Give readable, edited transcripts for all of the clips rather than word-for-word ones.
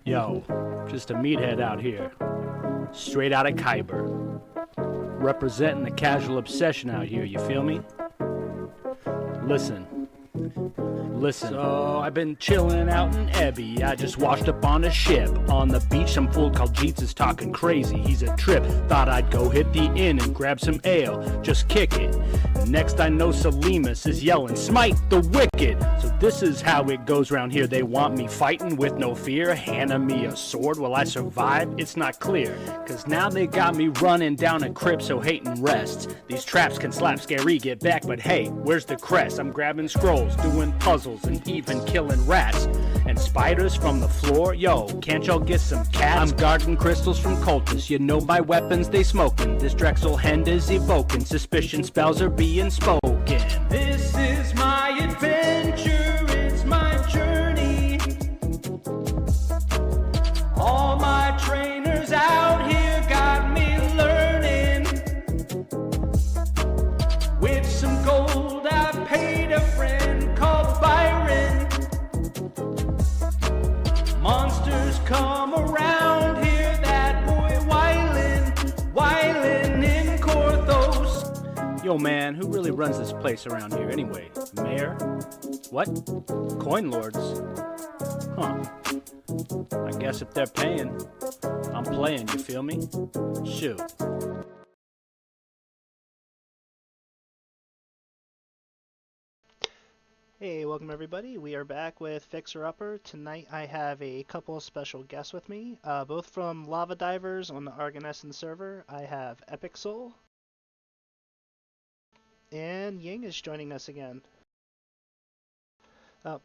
Yo, just a meathead out here. Straight out of Kyber. Representing the casual obsession out here, you feel me? Listen. So I've been chillin' out in Ebby. I just washed up on a ship. On the beach, some fool called Jeets is talking crazy. He's a trip. Thought I'd go hit the inn and grab some ale. Just kick it. Next I know Salimas is yelling, smite the wicked. So this is how it goes round here. They want me fighting with no fear. Handing me a sword. Will I survive? It's not clear. Cause now they got me running down a crypt so hating rests. These traps can slap scary, get back, but hey, where's the crest? I'm grabbing scrolls, doing puzzles, and even killing rats. And spiders from the floor? Yo, can't y'all get some cats? I'm guarding crystals from cultists. You know my weapons, they smoking. This Drexel hand is evoking. Suspicion spells are being spoken. This is my adventure, it's my journey. All my trainers out here got me learning. With some gold I paid a friend called Byron. Monsters come around here, that boy Wylin in Korthos. Yo man, who really runs this place around here anyway? Mayor? What? Coin lords? Huh. I guess if they're paying, I'm playing, you feel me? Shoot. Hey, welcome everybody. We are back with Fixer Upper. Tonight I have a couple of special guests with me, both from Lava Divers on the Argonescent server. I have EpicSoul, and Ying is joining us again.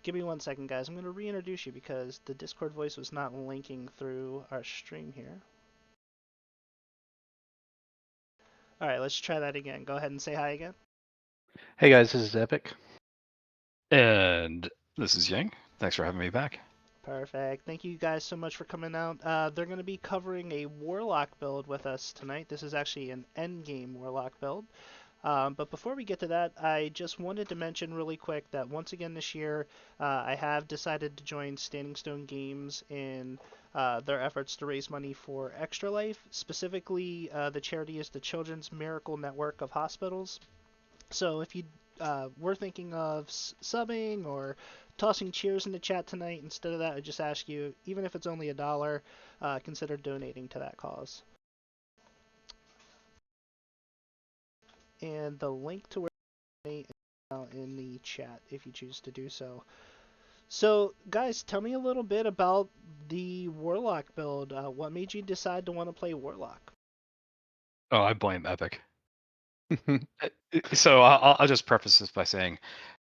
Give me 1 second, guys. I'm going to reintroduce you because the Discord voice was not linking through our stream here. Alright, let's try that again. Go ahead and say hi again. Hey guys, this is Epic. And this is Ying. Thanks for having me back. Perfect. Thank you guys so much for coming out. They're going to be covering a Warlock build with us tonight. This is actually an endgame Warlock build. But before we get to that, I just wanted to mention really quick that once again this year, I have decided to join Standing Stone Games in their efforts to raise money for Extra Life. Specifically, the charity is the Children's Miracle Network of Hospitals. So if you were thinking of subbing or tossing cheers in the chat tonight, instead of that, I just ask you, even if it's only $1, consider donating to that cause. And the link to where to donate is now in the chat if you choose to do so. So, guys, tell me a little bit about the Warlock build. What made you decide to want to play Warlock? Oh, I blame Epic. So I'll just preface this by saying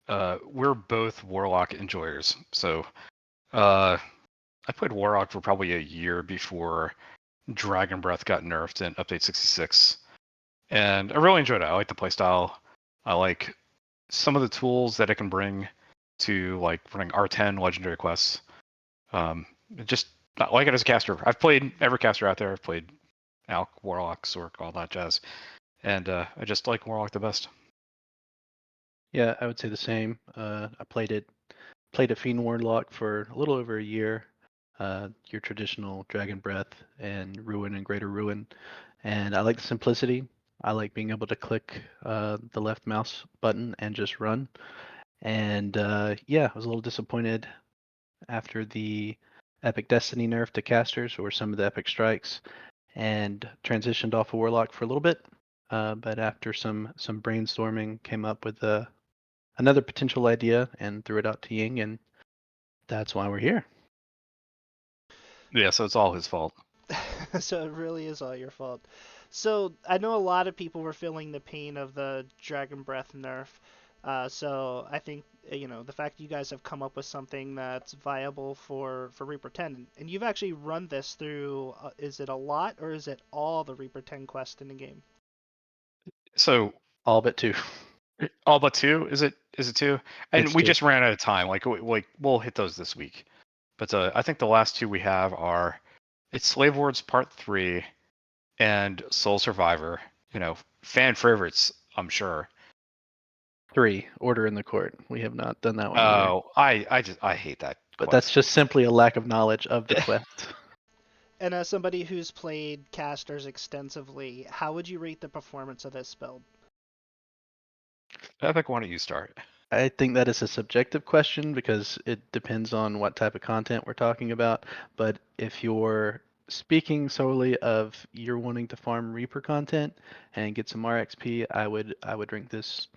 we're both Warlock enjoyers. So I played Warlock for probably a year before Dragon Breath got nerfed in Update 66. And I really enjoyed it. I like the playstyle. I like some of the tools that it can bring to like running R10 legendary quests. Just not like it as a caster. I've played every caster out there. I've played Alk, Warlock, Sork, all that jazz. And I just like Warlock the best. Yeah, I would say the same. I played a Fiend Warlock for a little over a year. Your traditional Dragon Breath and Ruin and Greater Ruin. And I like the simplicity. I like being able to click the left mouse button and just run. And yeah, I was a little disappointed after the Epic Destiny nerf to casters or some of the Epic strikes and transitioned off of Warlock for a little bit. But after some brainstorming, came up with another potential idea and threw it out to Ying, and that's why we're here. Yeah, so it's all his fault. So it really is all your fault. So I know a lot of people were feeling the pain of the Dragon Breath nerf. So I think the fact you guys have come up with something that's viable for Reaper 10, and you've actually run this through. Is it a lot or is it all the Reaper 10 quest in the game? So All but 2. all but 2? Is it 2? And It's we 2. just ran out of time. Like we'll hit those this week. But I think the last 2 we have are it's Slave Wars Part 3 and Soul Survivor. Fan favorites, I'm sure. 3, Order in the Court. We have not done that one either. Oh, I hate that But that's just simply a lack of knowledge of the quest. And as somebody who's played casters extensively, how would you rate the performance of this build? Epic, why don't you start? I think that is a subjective question because it depends on what type of content we're talking about. But if you're speaking solely of you're wanting to farm Reaper content and get some RXP, I would rank this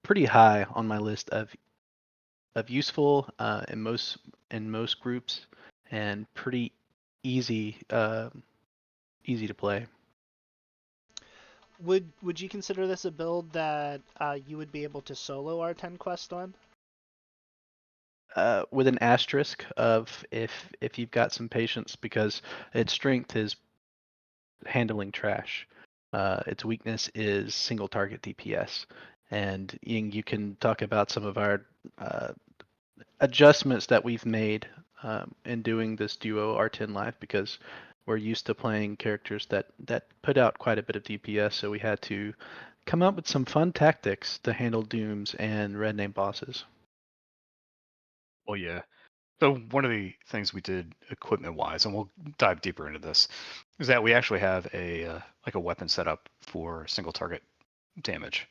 pretty high on my list of useful in most groups and pretty easy easy to play. Would you consider this a build that you would be able to solo R10 quest on? With an asterisk of if you've got some patience because its strength is handling trash. Its weakness is single target DPS. And Ying, you can talk about some of our uh, adjustments that we've made in doing this duo R10 live because we're used to playing characters that put out quite a bit of DPS, so we had to come up with some fun tactics to handle dooms and red name bosses. Well, yeah. So one of the things we did equipment-wise, and we'll dive deeper into this, is that we actually have a like a weapon setup for single target damage.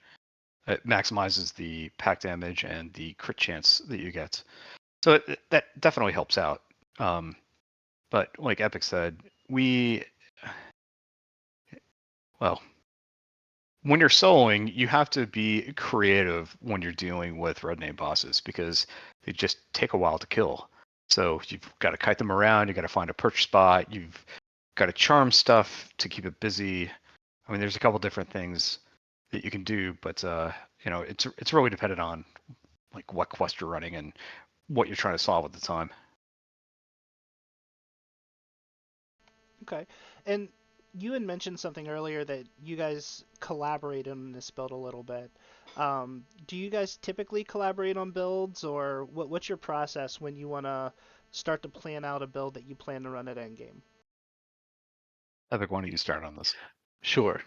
It maximizes the pack damage and the crit chance that you get. So that definitely helps out. But like Epic said, well, when you're soloing, you have to be creative when you're dealing with red name bosses because they just take a while to kill. So you've got to kite them around. You got to find a perch spot. You've got to charm stuff to keep it busy. I mean, there's a couple different things that you can do, but it's really dependent on like what quest you're running and what you're trying to solve at the time. Okay. And you had mentioned something earlier that you guys collaborate on this build a little bit. Do you guys typically collaborate on builds, or what's your process when you want to start to plan out a build that you plan to run at endgame? Epic, why don't you start on this? Sure.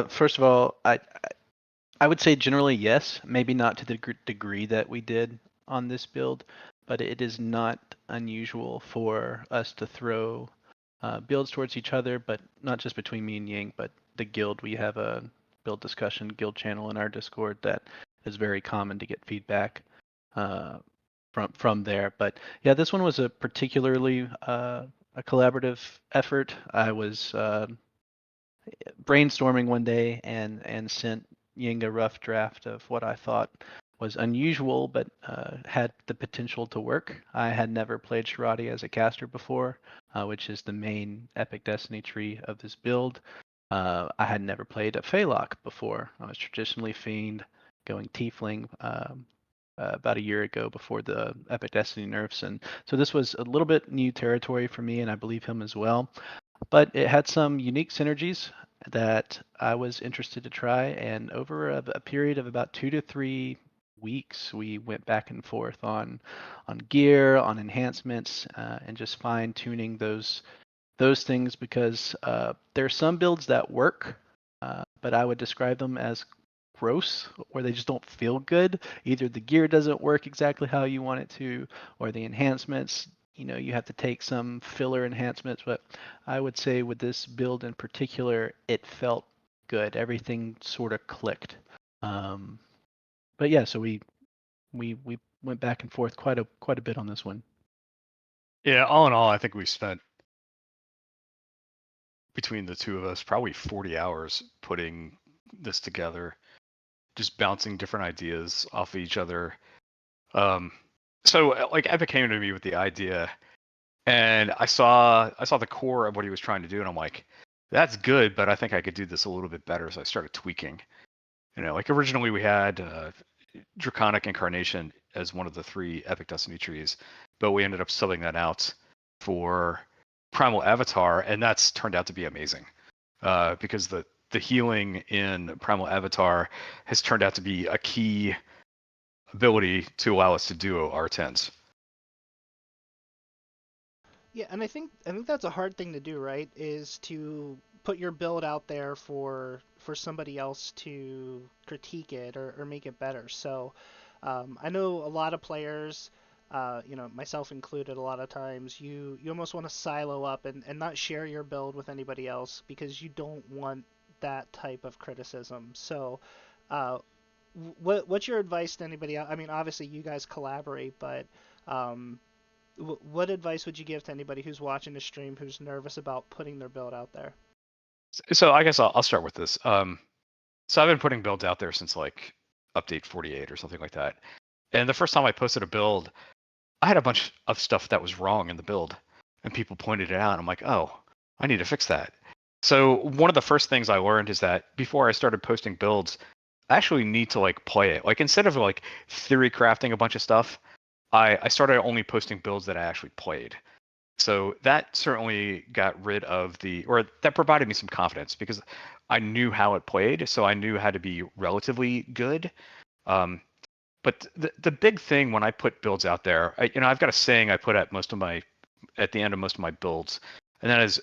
First of all, I would say generally yes, maybe not to the degree that we did on this build, but it is not unusual for us to throw builds towards each other, but not just between me and Ying, but the guild. We have a build discussion guild channel in our Discord that is very common to get feedback uh, from there. But yeah, this one was a particularly a collaborative effort. I was brainstorming one day and sent Ying a rough draft of what I thought was unusual but had the potential to work. I had never played Shirati as a caster before, which is the main Epic Destiny tree of this build. I had never played a Phalok before. I was traditionally Fiend, going Tiefling about a year ago before the Epic Destiny nerfs, and so this was a little bit new territory for me, and I believe him as well. But it had some unique synergies that I was interested to try, and over a period of about 2 to 3 weeks, we went back and forth on gear, on enhancements, and just fine tuning those things because there are some builds that work, but I would describe them as gross, or they just don't feel good. Either the gear doesn't work exactly how you want it to, or the enhancements, you have to take some filler enhancements. But I would say with this build in particular, it felt good. Everything sort of clicked. Um, but yeah, so we went back and forth quite a bit on this one. Yeah, all in all, I think we spent between the two of us probably 40 hours putting this together, just bouncing different ideas off of each other. Um, so like Epic came to me with the idea, and I saw the core of what he was trying to do, and I'm like, that's good, but I think I could do this a little bit better. So I started tweaking. Like originally we had Draconic Incarnation as one of the 3 Epic Destiny trees, but we ended up subbing that out for Primal Avatar, and that's turned out to be amazing because the healing in Primal Avatar has turned out to be a key ability to allow us to duo R10s. Yeah, and I think that's a hard thing to do, right? Is to put your build out there for somebody else to critique it or make it better. So I know a lot of players myself included, a lot of times you almost want to silo up and not share your build with anybody else because you don't want that type of criticism. So, uh, what's your advice to anybody else? I mean, obviously you guys collaborate, but um, what advice would you give to anybody who's watching the stream who's nervous about putting their build out there? So I guess I'll start with this. So I've been putting builds out there since like update 48 or something like that. And the first time I posted a build, I had a bunch of stuff that was wrong in the build, and people pointed it out. I'm like, oh, I need to fix that. So one of the first things I learned is that before I started posting builds, I actually need to like play it. Like instead of like theory crafting a bunch of stuff, I started only posting builds that I actually played. So that certainly got rid of or that provided me some confidence because I knew how it played, so I knew how to be relatively good. Um, but the big thing when I put builds out there, I've got a saying I put at the end of most of my builds, and that is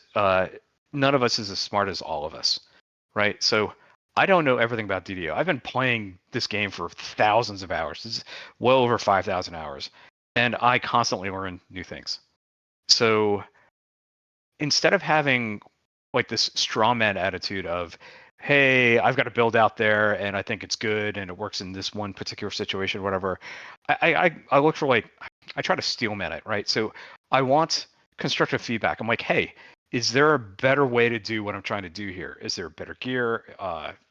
none of us is as smart as all of us, right? So I don't know everything about DDO. I've been playing this game for thousands of hours. This is well over 5,000 hours, and I constantly learn new things. So instead of having like this straw man attitude of, hey, I've got a build out there and I think it's good and it works in this one particular situation, whatever, I look for like, I try to steel man it, right? So I want constructive feedback. I'm like, hey, is there a better way to do what I'm trying to do here? Is there better gear?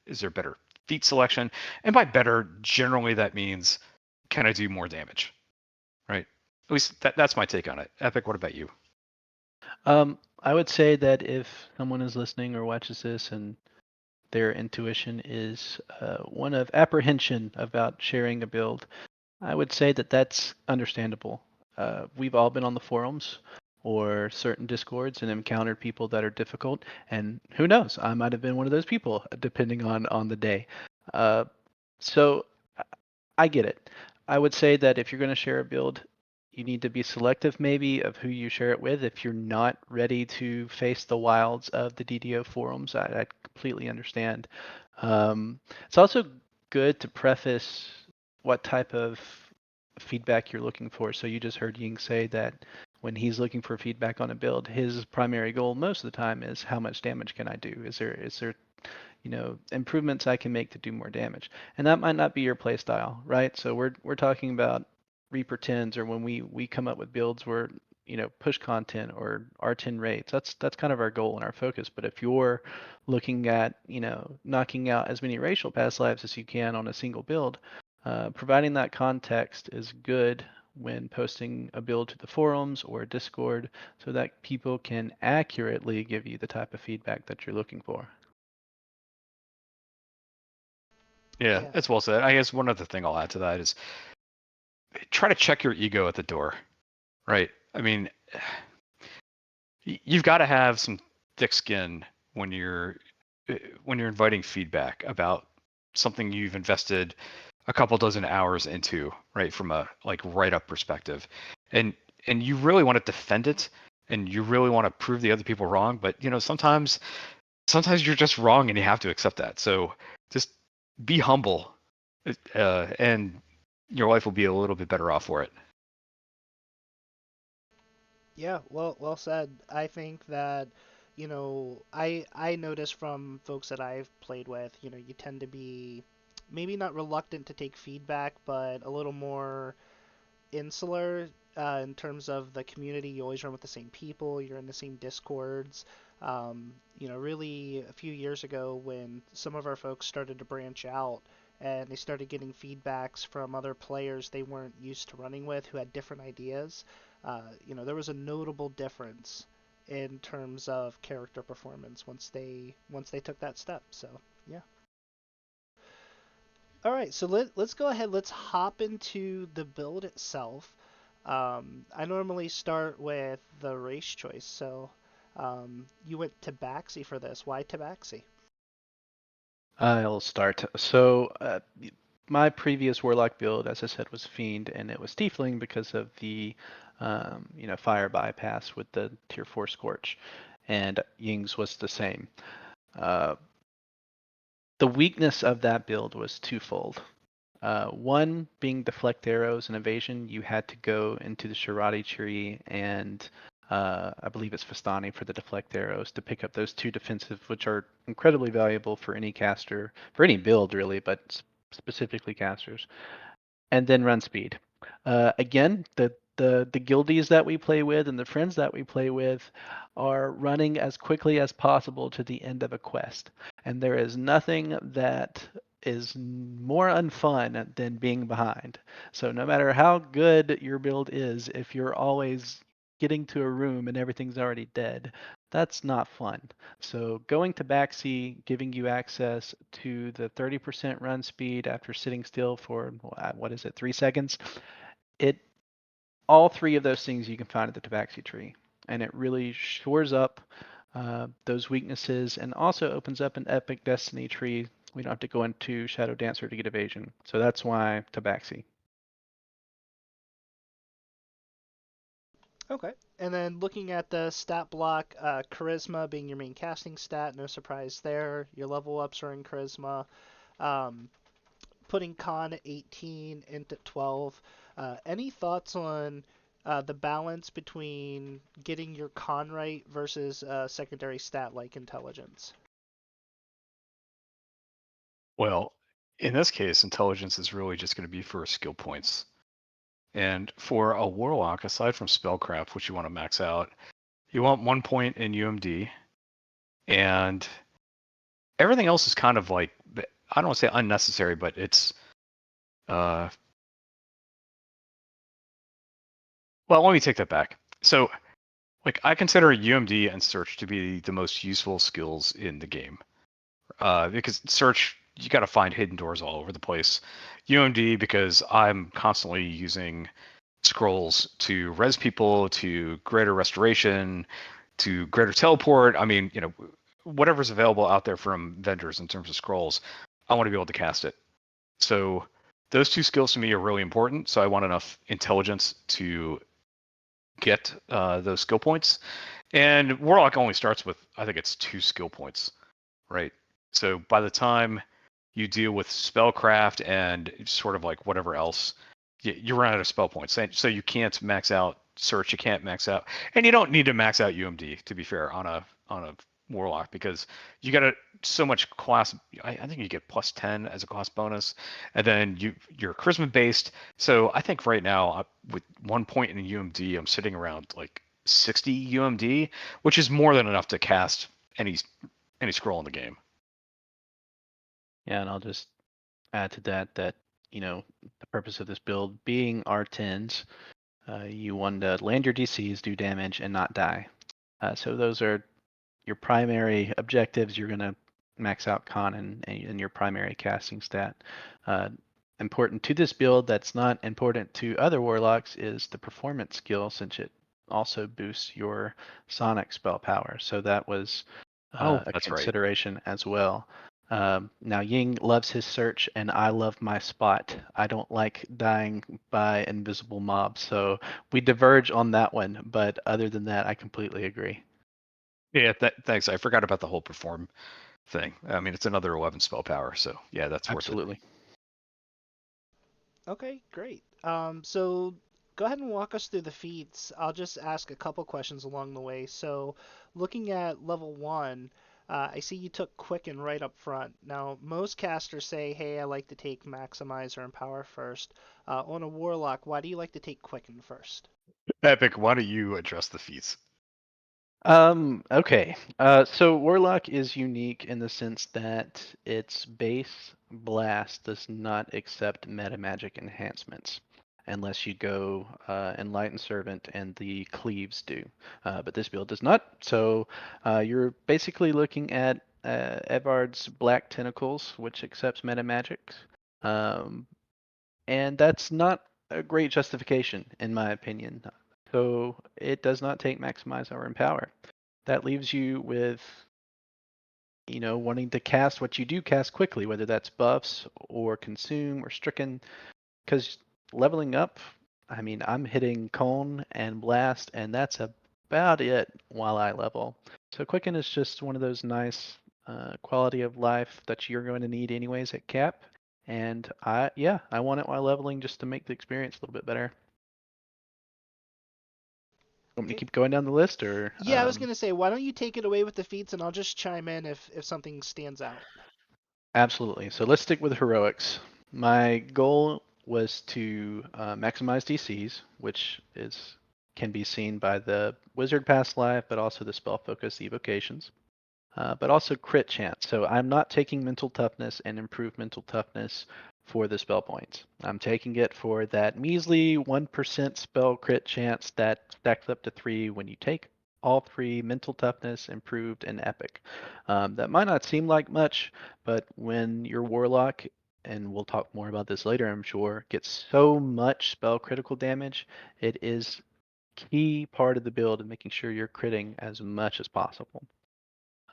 Is there better feat selection? And by better, generally that means, can I do more damage, right? At least that's my take on it. Epic, what about you? I would say that if someone is listening or watches this and their intuition is one of apprehension about sharing a build, I would say that that's understandable. We've all been on the forums or certain discords and encountered people that are difficult, and who knows, I might have been one of those people, depending on the day. Uh, so I get it. I would say that if you're going to share a build, you need to be selective maybe of who you share it with. If you're not ready to face the wilds of the DDO forums, I completely understand. It's also good to preface what type of feedback you're looking for. So you just heard Ying say that when he's looking for feedback on a build, his primary goal most of the time is how much damage can I do? Is there improvements I can make to do more damage. And that might not be your play style, right? So we're talking about Reaper 10s, or when we come up with builds where push content or R10 rates. That's kind of our goal and our focus. But if you're looking at knocking out as many racial past lives as you can on a single build, providing that context is good when posting a build to the forums or Discord so that people can accurately give you the type of feedback that you're looking for. Yeah, Yeah. that's well said. I guess one other thing I'll add to that is try to check your ego at the door, right? I mean, you've got to have some thick skin when you're inviting feedback about something you've invested a couple dozen hours into, right? From a like write-up perspective, and you really want to defend it, and you really want to prove the other people wrong, but sometimes you're just wrong, and you have to accept that. So just be humble, and your life will be a little bit better off for it. Yeah, well said. I think that, I notice from folks that I've played with, you tend to be maybe not reluctant to take feedback, but a little more insular in terms of the community. You always run with the same people, you're in the same discords. Really a few years ago when some of our folks started to branch out and they started getting feedbacks from other players they weren't used to running with who had different ideas, there was a notable difference in terms of character performance once they took that step. So yeah. All right, so let's go ahead. Let's hop into the build itself. I normally start with the race choice. So you went Tabaxi for this. Why Tabaxi? I'll start. So, my previous Warlock build, as I said, was Fiend, and it was Tiefling because of the, fire bypass with the Tier 4 Scorch, and Ying's was the same. Uh, the weakness of that build was twofold. One being deflect arrows and evasion, you had to go into the Shirati tree and I believe it's Vistani for the deflect arrows to pick up those two defensive, which are incredibly valuable for any caster, for any build really, but specifically casters. And then run speed. Again, the guildies that we play with and the friends that we play with are running as quickly as possible to the end of a quest. And there is nothing that is more unfun than being behind. So no matter how good your build is, if you're always getting to a room and everything's already dead, that's not fun. So going to Baxi, giving you access to the 30% run speed after sitting still for, what is it, 3 seconds? It All three of those things you can find at the Tabaxi tree, and it really shores up those weaknesses and also opens up an epic destiny tree. We don't have to go into Shadow Dancer to get evasion, so that's why Tabaxi. Okay. And then looking at the stat block, Charisma being your main casting stat, no surprise there. Your level ups are in Charisma. Um, putting Con at 18, Int at 12. Any thoughts on the balance between getting your Con right versus secondary stat like Intelligence? Well, in this case, intelligence is really just going to be for skill points. And for a warlock, aside from spellcraft, which you want to max out, you want 1 point in UMD, and everything else is kind of like, I don't want to say unnecessary, but it's well, let me take that back. So, like, I consider UMD and search to be the most useful skills in the game, because search, you got to find hidden doors all over the place. UMD, because I'm constantly using scrolls to res people, to greater restoration, to greater teleport. I mean, whatever's available out there from vendors in terms of scrolls, I want to be able to cast it. So those two skills to me are really important. So I want enough intelligence to get those skill points. And Warlock only starts with, I think it's 2 skill points, right? So by the time you deal with spellcraft and sort of like whatever else, you run out of spell points. So you can't max out search, you can't max out, and you don't need to max out UMD, to be fair, on a warlock, because you got so much class. I think you get +10 as a class bonus, and then you're charisma based. So I think right now with 1 point in UMD, I'm sitting around like 60 UMD, which is more than enough to cast any scroll in the game. Yeah, and I'll just add to that the purpose of this build being R10s, you want to land your DCs, do damage, and not die. So those are your primary objectives. You're going to max out con and your primary casting stat. Important to this build that's not important to other warlocks is the performance skill, since it also boosts your sonic spell power. So that was Oh, a that's right. consideration as well. Now Ying loves his search and I love my spot. I don't like dying by invisible mobs, so we diverge on that one, but other than that, I completely agree. Yeah, thanks. I forgot about the whole perform thing. I mean, it's another 11 spell power, so yeah, that's worth it. Absolutely. Okay, great. So go ahead and walk us through the feats. I'll just ask a couple questions along the way. So, looking at level 1, I see you took Quicken right up front. Now, most casters say, hey, I like to take Maximize or Empower first. On a Warlock, why do you like to take Quicken first? Epic, why don't you address the feats? Okay. So Warlock is unique in the sense that its base blast does not accept meta magic enhancements unless you go Enlightened Servant and the Cleaves do. But this build does not. So you're basically looking at Evard's Black Tentacles, which accepts meta magic. Um, and that's not a great justification, in my opinion. So it does not take Maximize or Empower. That leaves you with, wanting to cast what you do cast quickly, whether that's buffs or consume or stricken, because leveling up, I mean, I'm hitting cone and blast, and that's about it while I level. So quicken is just one of those nice quality of life that you're going to need anyways at cap. And I want it while leveling just to make the experience a little bit better. Want me to Okay. keep going down the list, or Yeah, I was gonna say, why don't you take it away with the feats, and I'll just chime in if something stands out. Absolutely. So let's stick with heroics. My goal was to maximize DCs, which can be seen by the Wizard Past Life, but also the spell focus evocations, but also crit chance. So I'm not taking mental toughness and improved mental toughness for the spell points. I'm taking it for that measly 1% spell crit chance that stacks up to 3 when you take all 3 mental toughness, improved, and epic. That might not seem like much, but when your warlock, and we'll talk more about this later, I'm sure, gets so much spell critical damage, it is key part of the build in making sure you're critting as much as possible.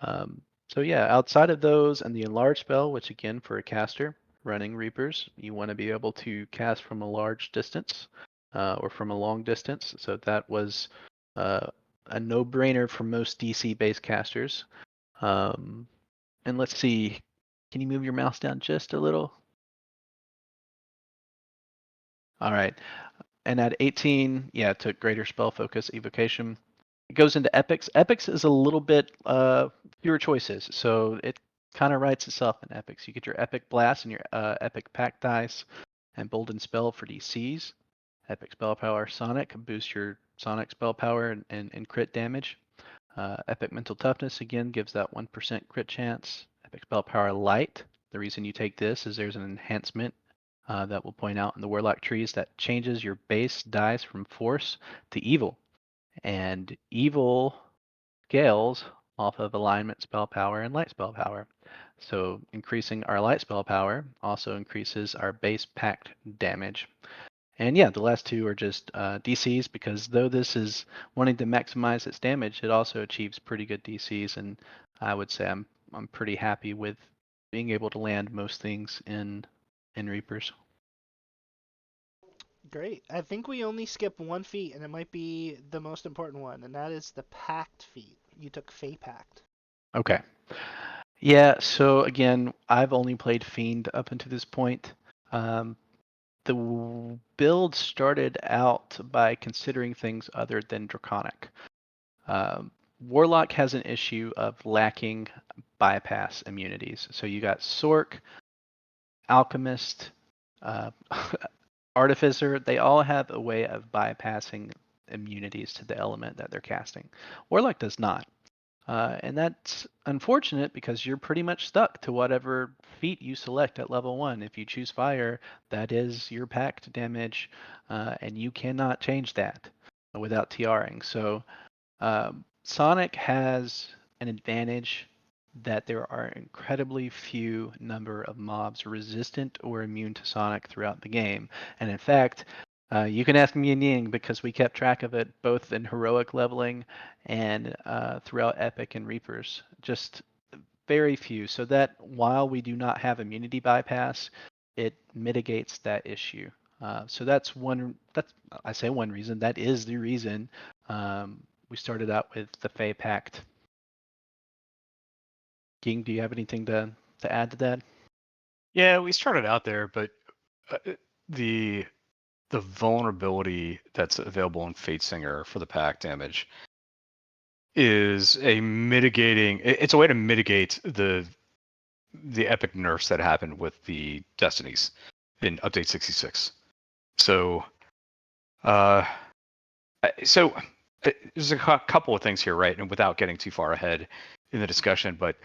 Um, so yeah, outside of those and the enlarge spell, which again for a caster running Reapers, you want to be able to cast from a large distance or from a long distance. So that was uh, a no-brainer for most DC-based casters. Um, and let's see, can you move your mouse down just a little? All right. And at 18, yeah, it took greater spell focus evocation. It goes into epics. Epics is a little bit fewer choices, so it kind of writes itself in epics. You get your epic blast and your epic pack dice and bolden spell for DCs. Epic spell power Sonic boosts your Sonic spell power and crit damage. Epic mental toughness again gives that 1% crit chance. Epic spell power Light. The reason you take this is there's an enhancement that we'll point out in the Warlock trees that changes your base dice from force to evil. And evil scales off of alignment spell power and light spell power. So increasing our light spell power also increases our base pact damage. And yeah, the last two are just DCs because though this is wanting to maximize its damage, it also achieves pretty good DCs, and I would say I'm pretty happy with being able to land most things in Reapers. Great. I think we only skip one feat, and it might be the most important one, and that is the Pact feat. You took Fey Pact. Okay. Yeah, so again, I've only played Fiend up until this point. Um, the build started out by considering things other than Draconic. Um, Warlock has an issue of lacking bypass immunities. So you got Sork, Alchemist, uh, Artificer, they all have a way of bypassing immunities to the element that they're casting. Warlock does not. And that's unfortunate because you're pretty much stuck to whatever feat you select at level 1. If you choose fire, that is your pact damage, and you cannot change that without TRing. So Sonic has an advantage that there are incredibly few number of mobs resistant or immune to Sonic throughout the game. And in fact, you can ask me and Ying because we kept track of it both in heroic leveling and throughout Epic and Reapers. Just very few. So that while we do not have immunity bypass, it mitigates that issue. So that's one. That's I say one reason. That is the reason we started out with the Fey Pact. Ging, do you have anything to add to that? Yeah, we started out there, but uh, the the vulnerability that's available in Fate Singer for the pack damage is a mitigating. It's a way to mitigate the epic nerfs that happened with the Destinies in update 66. So, uh, so there's a couple of things here, right? And without getting too far ahead in the discussion, but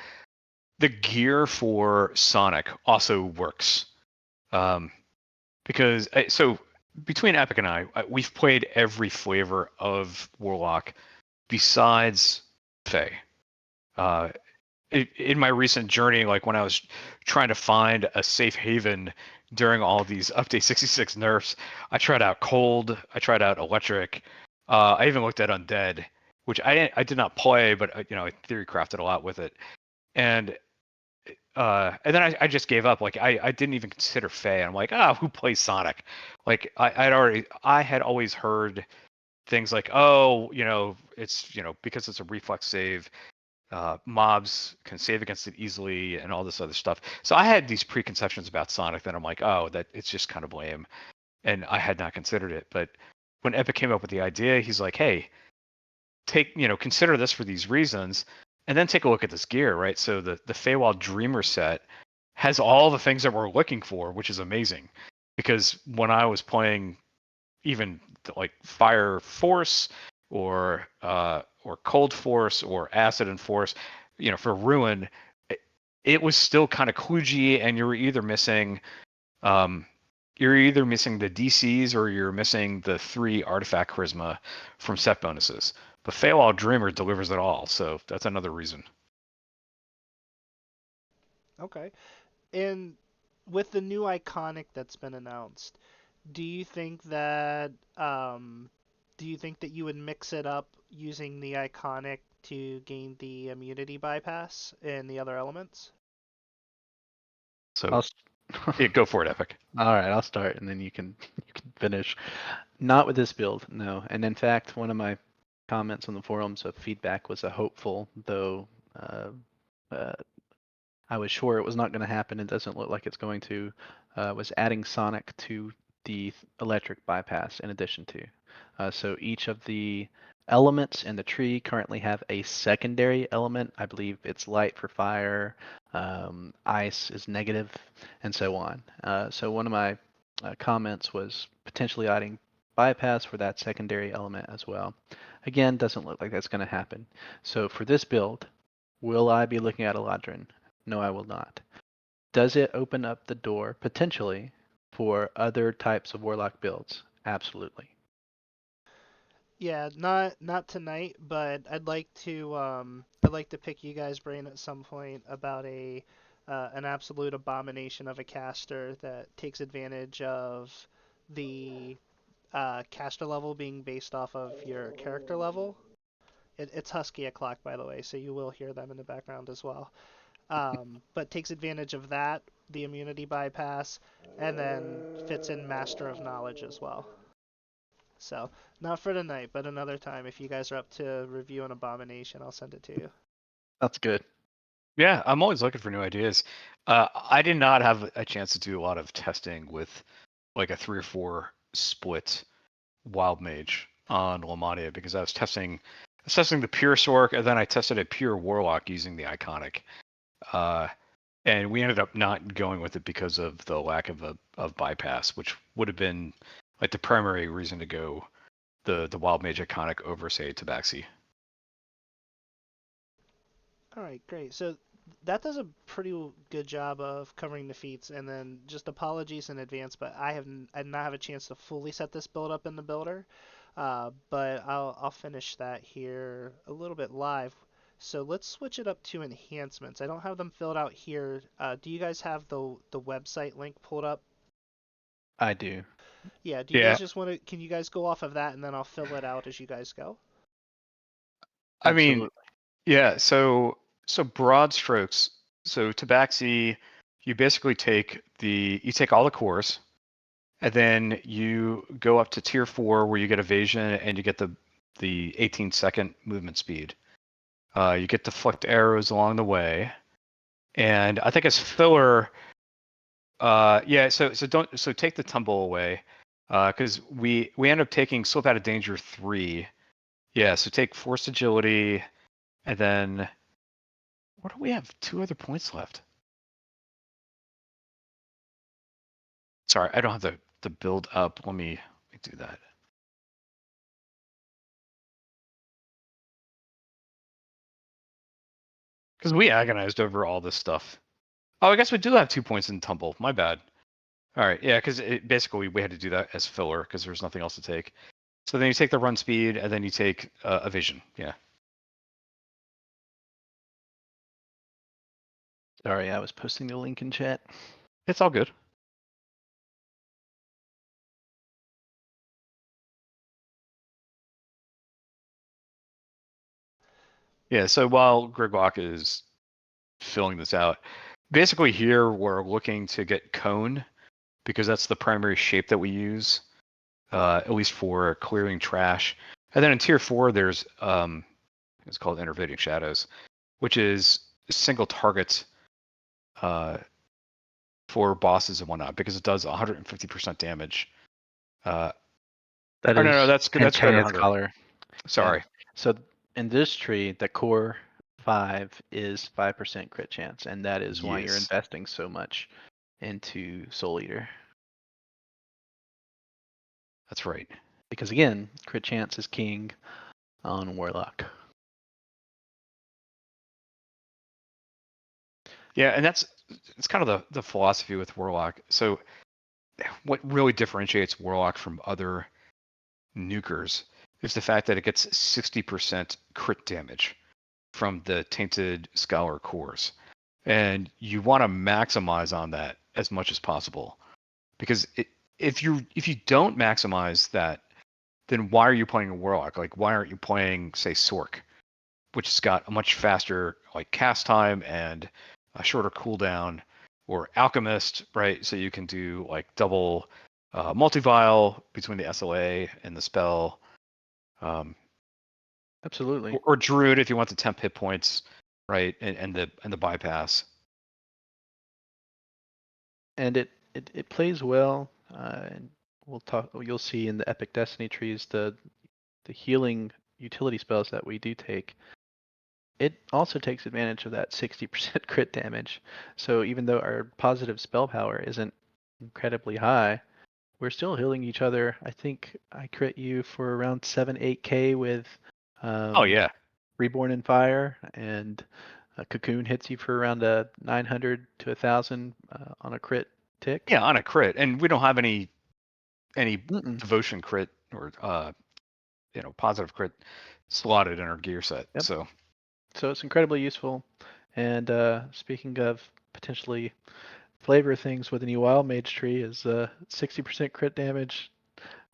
the gear for Sonic also works. Because so between Epic and I, we've played every flavor of Warlock besides Fae. Uh, in my recent journey, like when I was trying to find a safe haven during all these update 66 nerfs, I tried out cold, I tried out electric, I even looked at undead, which I did not play, but I theory crafted a lot with it, and and then I just gave up. Like I didn't even consider Faye. I'm like, who plays Sonic? Like I had always heard things like, oh, it's because it's a reflex save, mobs can save against it easily and all this other stuff. So I had these preconceptions about Sonic that I'm like, oh, that it's just kind of lame, and I had not considered it. But when Epic came up with the idea, he's like, hey, consider this for these reasons, and then take a look at this gear, right? So the Feywild Dreamer set has all the things that we're looking for, which is amazing. Because when I was playing even like Fire Force or Cold Force or Acid and Force, for Ruin, it was still kind of kludgy, and um, you're either missing the DCs or you're missing the 3 artifact charisma from set bonuses. But Feywild Dreamer delivers it all, so that's another reason. Okay. And with the new iconic that's been announced, do you think that you would mix it up using the iconic to gain the immunity bypass and the other elements? So I'll, yeah, go for it, Epic. all right, I'll start and then you can finish. Not with this build, no. And in fact, one of my comments on the forums of feedback was a hopeful, though uh, uh, I was sure it was not going to happen. It doesn't look like it's going to. Was adding Sonic to the electric bypass in addition to. So each of the elements in the tree currently have a secondary element. I believe it's light for fire, ice is negative, and so on. So one of my comments was potentially adding bypass for that secondary element as well. Again, doesn't look like that's going to happen. So for this build, will I be looking at Eladrin? No, I will not. Does it open up the door potentially for other types of Warlock builds? Absolutely. Yeah, not tonight, but I'd like to pick you guys' brain at some point about an absolute abomination of a caster that takes advantage of the caster level being based off of your character level. It's Husky o'clock, by the way, so you will hear them in the background as well. But takes advantage of that, the immunity bypass, and then fits in Master of Knowledge as well. So, not for tonight, but another time. If you guys are up to review an abomination, I'll send it to you. That's good. Yeah, I'm always looking for new ideas. I did not have a chance to do a lot of testing with like a 3 or 4 split Wild Mage on Lamadia because I was testing the pure Sork, and then I tested a pure Warlock using the iconic. And we ended up not going with it because of the lack of bypass, which would have been like the primary reason to go the Wild Mage iconic over, say, Tabaxi. All right, great. So that does a pretty good job of covering the feats, and then just apologies in advance, but I did not have a chance to fully set this build up in the builder, but I'll finish that here a little bit live. So let's switch it up to enhancements. I don't have them filled out here. Do you guys have the website link pulled up? I do. Yeah. Do you guys Yeah, just want to? Can you guys go off of that, and then I'll fill it out as you guys go? I mean, Absolutely. yeah. So broad strokes. So Tabaxi, you basically you take all the cores, and then you go up to tier 4 where you get evasion and you get the 18-second movement speed. You get deflect arrows along the way, and I think as filler, yeah. So take the tumble away, because we end up taking slip out of danger 3. Yeah. So take forced agility, and then what do we have? 2 other points left. Sorry, I don't have the build up. Let me do that. Because we agonized over all this stuff. Oh, I guess we do have 2 points in tumble. My bad. All right, yeah, because basically we had to do that as filler because there's nothing else to take. So then you take the run speed and then you take evasion. Yeah, Sorry, I was posting the link in chat. it's all good. Yeah, so while Griglock is filling this out, basically here we're looking to get cone because that's the primary shape that we use, at least for clearing trash. And then in tier 4, there's it's called Innervating Shadows. which is single target for bosses and whatnot, because it does 150% damage. That Oh, is no, that's greater Tainted hunter. Scholar. Sorry. Yeah. So in this tree, the core 5 is 5% crit chance, and that is why you're Yes. investing so much into Soul Eater. That's right. Because again, crit chance is king on Warlock. Yeah, and it's kind of the philosophy with Warlock. So what really differentiates Warlock from other nukers is the fact that it gets 60% crit damage from the Tainted Scholar cores. And you want to maximize on that as much as possible. Because if you don't maximize that, then why are you playing a Warlock? Like, why aren't you playing, say, Sork, which has got a much faster like cast time and a shorter cooldown, or Alchemist, right? So you can do like double multi-vial between the SLA and the spell. Absolutely. Or Druid if you want the temp hit points, right? And the bypass. And it plays well. And you'll see in the Epic Destiny trees the healing utility spells that we do take. It also takes advantage of that 60% crit damage. So even though our positive spell power isn't incredibly high, we're still healing each other. I think I crit you for around 7-8k with Oh yeah. Reborn in Fire, and Cocoon hits you for around 900 to 1,000 on a crit tick. Yeah, on a crit. And we don't have any Mm-mm. devotion crit or positive crit slotted in our gear set. Yep. So it's incredibly useful. And speaking of potentially flavor things with a new Wild Mage tree, is 60% crit damage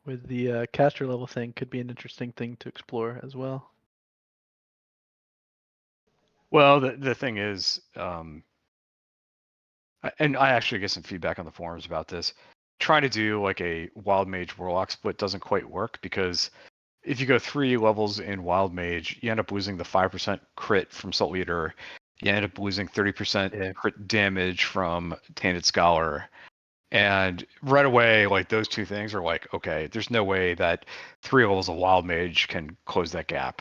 with the caster level thing could be an interesting thing to explore as well. well, the thing is, and I actually get some feedback on the forums about this. Trying to do like a Wild Mage Warlock split doesn't quite work, because if you go 3 levels in Wild Mage, you end up losing the 5% crit from Soul Eater. You end up losing 30% crit damage from Tainted Scholar. And right away, like, those two things are like, okay, there's no way that 3 levels of Wild Mage can close that gap.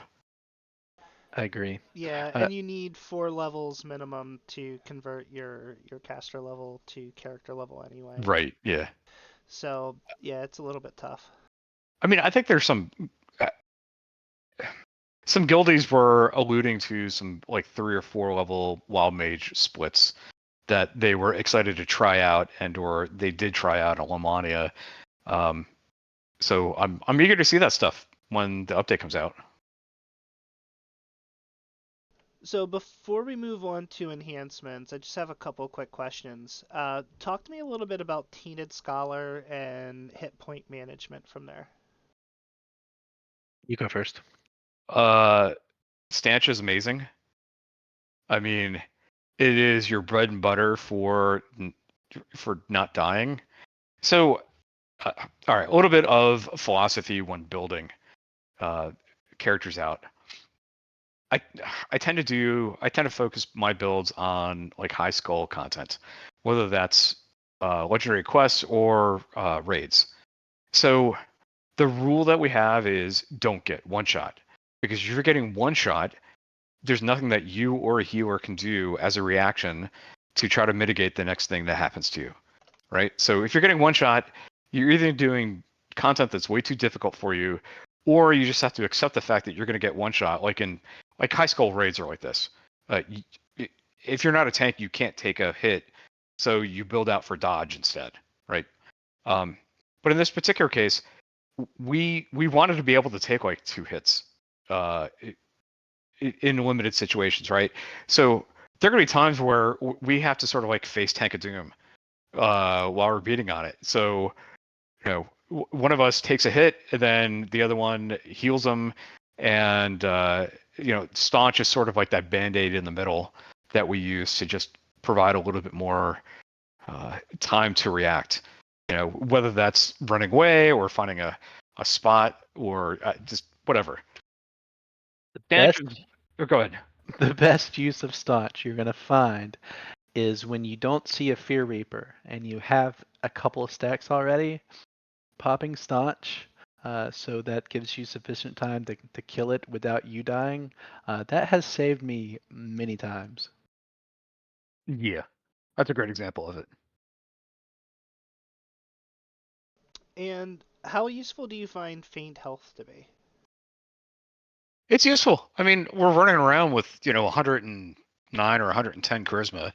I agree. Yeah, and you need 4 levels minimum to convert your caster level to character level anyway. Right, yeah. So, yeah, it's a little bit tough. I mean, I think there's some guildies were alluding to some like 3 or 4 level Wild Mage splits that they were excited to try out, or they did try out at Lamania. So I'm eager to see that stuff when the update comes out. So before we move on to enhancements, I just have a couple quick questions. Talk to me a little bit about Tainted Scholar and hit point management from there. You go first. Stanch is amazing. I mean, it is your bread and butter for not dying. So, all right, a little bit of philosophy when building characters out. I tend to focus my builds on like high skull content, whether that's legendary quests or raids. So the rule that we have is don't get one shot, because if you're getting one shot, there's nothing that you or a healer can do as a reaction to try to mitigate the next thing that happens to you, right? So if you're getting one shot, you're either doing content that's way too difficult for you, or you just have to accept the fact that you're going to get one shot. Like high skull raids are like this. If you're not a tank, you can't take a hit, so you build out for dodge instead, right? But in this particular case, we wanted to be able to take like 2 hits in limited situations, right? So there are going to be times where we have to sort of like face Tank of Doom while we're beating on it. So, one of us takes a hit, and then the other one heals them, and Staunch is sort of like that band-aid in the middle that we use to just provide a little bit more time to react. Whether that's running away or finding a spot or just whatever. The Stanch best go ahead. The best use of staunch you're gonna find is when you don't see a Fear Reaper and you have a couple of stacks already, popping staunch, so that gives you sufficient time to kill it without you dying. That has saved me many times. Yeah, that's a great example of it. And how useful do you find faint health to be? It's useful. I mean, we're running around with 109 or 110 charisma,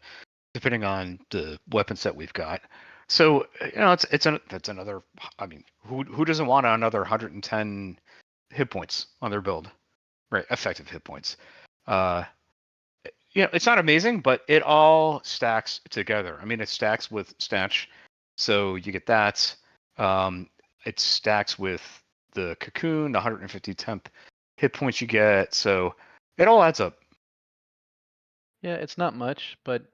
depending on the weapon set we've got. So that's another. I mean, who doesn't want another 110 hit points on their build, right? Effective hit points. Uh, it's not amazing, but it all stacks together. I mean, it stacks with Snatch, so you get that. Um, it stacks with the Cocoon, the 150 temp hit points you get, so it all adds up. Yeah, it's not much, but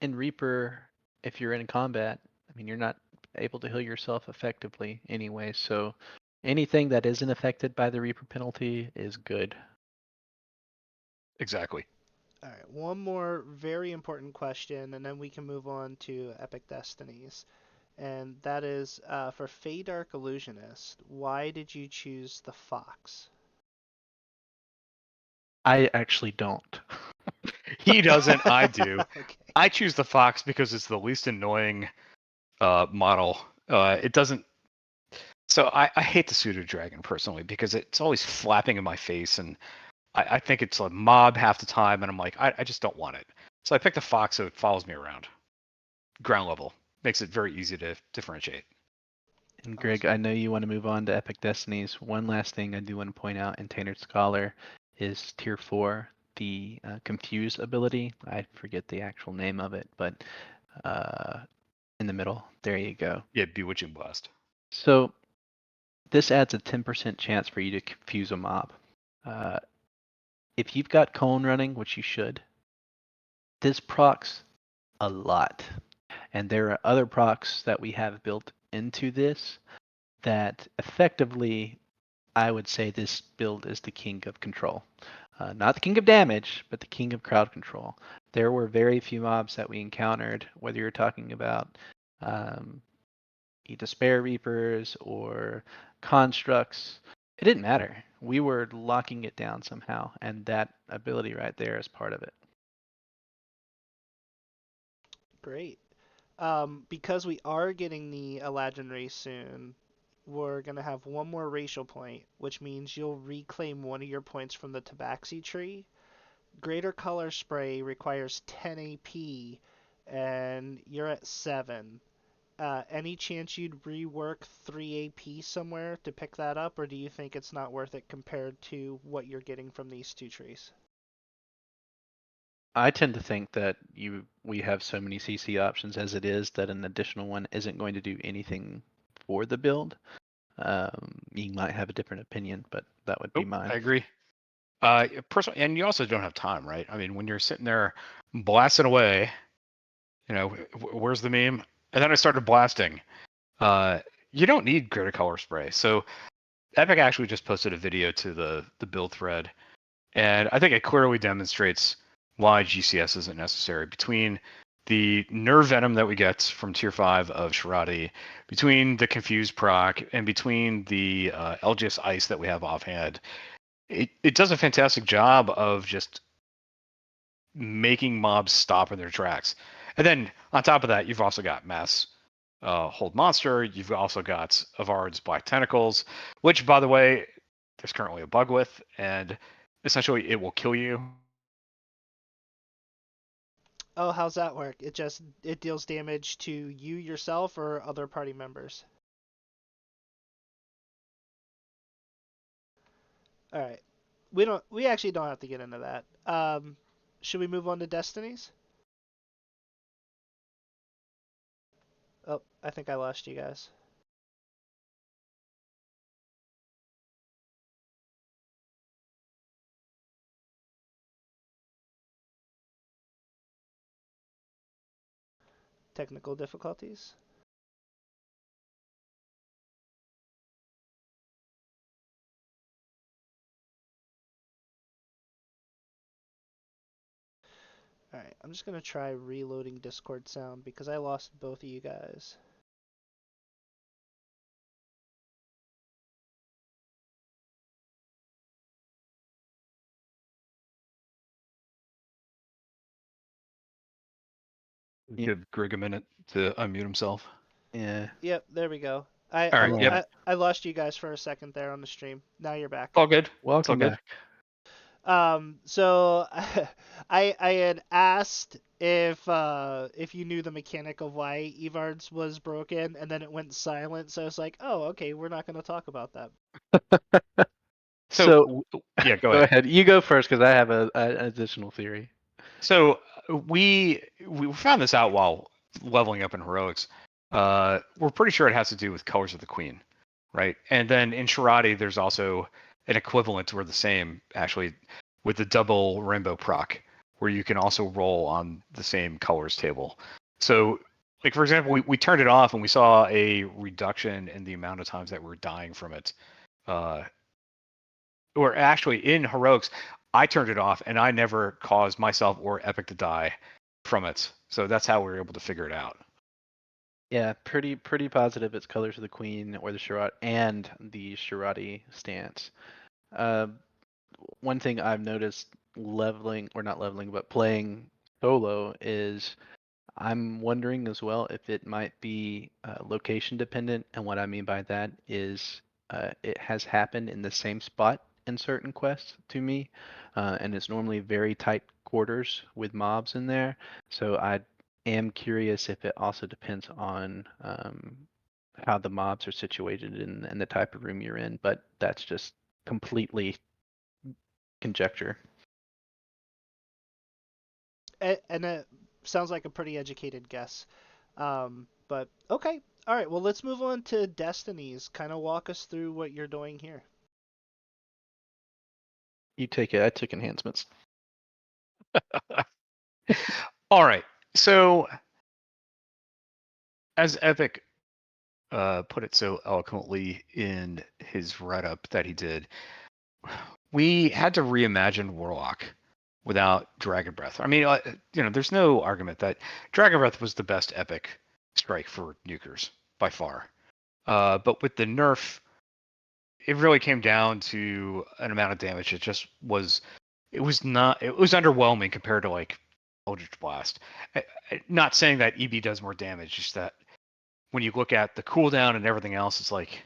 in Reaper, if you're in combat, I mean, you're not able to heal yourself effectively anyway, so anything that isn't affected by the Reaper penalty is good. Exactly. All right, one more very important question, and then we can move on to Epic Destinies. And that is for Fey Dark Illusionist, why did you choose the Fox? I actually don't. He doesn't, I do. Okay. I choose the Fox because it's the least annoying model. It doesn't. So I hate the pseudo dragon personally because it's always flapping in my face, and I think it's a mob half the time, and I'm like, I just don't want it. So I picked the Fox so it follows me around. Ground level. Makes it very easy to differentiate. And Greg, Awesome. I know you want to move on to Epic Destinies. One last thing I do want to point out in Tainted Scholar is Tier 4, the Confuse ability. I forget the actual name of it, but in the middle, there you go. Yeah, Bewitching Blast. So this adds a 10% chance for you to confuse a mob. Uh, if you've got Cone running, which you should, this procs a lot. And there are other procs that we have built into this that effectively, I would say this build is the king of control. Not the king of damage, but the king of crowd control. There were very few mobs that we encountered, whether you're talking about um, Despair Reapers or constructs. It didn't matter. We were locking it down somehow, and that ability right there is part of it. Great. Because we are getting the Eladrin race soon, we're going to have one more racial point, which means you'll reclaim one of your points from the Tabaxi tree. Greater Color Spray requires 10 AP, and you're at 7. Any chance you'd rework 3 AP somewhere to pick that up, or do you think it's not worth it compared to what you're getting from these two trees? I tend to think that we have so many CC options as it is that an additional one isn't going to do anything for the build. You might have a different opinion, but that would be Nope, mine. I agree. Personally, and you also don't have time, right? I mean, when you're sitting there blasting away, where's the meme? And then I started blasting. Uh, you don't need greater color spray. So Epic actually just posted a video to the build thread, and I think it clearly demonstrates why GCS isn't necessary. Between the nerve venom that we get from tier 5 of Shirati, between the confused proc, and between the LGS ice that we have offhand, it does a fantastic job of just making mobs stop in their tracks. And then on top of that, you've also got Mass Hold Monster. You've also got Avard's Black Tentacles, which, by the way, there's currently a bug with, and essentially it will kill you. Oh, how's that work? It deals damage to you yourself or other party members. All right. We actually don't have to get into that. Should we move on to destinies? Oh, I think I lost you guys. Technical difficulties. Alright, I'm just gonna try reloading Discord sound because I lost both of you guys. Yeah. Give Greg a minute to unmute himself. Yeah. Yep, there we go. All right. Yeah. Yep. I lost you guys for a second there on the stream. Now you're back. All good. It's all Welcome good. back. So I had asked if you knew the mechanic of why Evard's was broken, and then it went silent. So I was like, oh, okay, we're not gonna talk about that. So Yeah, go go ahead. ahead. You go first because I have an additional theory. So we found this out while leveling up in heroics. We're pretty sure it has to do with colors of the queen, right? And then in Sharadi, there's also an equivalent or the same actually with the double rainbow proc, where you can also roll on the same colors table. So, like for example, we turned it off and we saw a reduction in the amount of times that we're dying from it. Or actually in heroics, I turned it off and I never caused myself or Epic to die from it. So that's how we were able to figure it out. Yeah, pretty positive. It's colors of the queen or the Sharad and the Sharadi stance. Uh, one thing I've noticed leveling or not leveling, but playing solo is I'm wondering as well if it might be location dependent, and what I mean by that is it has happened in the same spot in certain quests to me, and it's normally very tight quarters with mobs in there. So I am curious if it also depends on how the mobs are situated and the type of room you're in, but that's just completely conjecture. And it sounds like a pretty educated guess. But okay, all right. Well, let's move on to Destinies. Kind of walk us through what you're doing here. You take it. I took enhancements. All right. So as Epic put it so eloquently in his write-up that he did, we had to reimagine Warlock without Dragon Breath. I mean, there's no argument that Dragon Breath was the best Epic strike for nukers by far. But with the nerf, it really came down to an amount of damage. It was underwhelming compared to like Eldritch Blast. Not saying that EB does more damage, just that when you look at the cooldown and everything else, it's like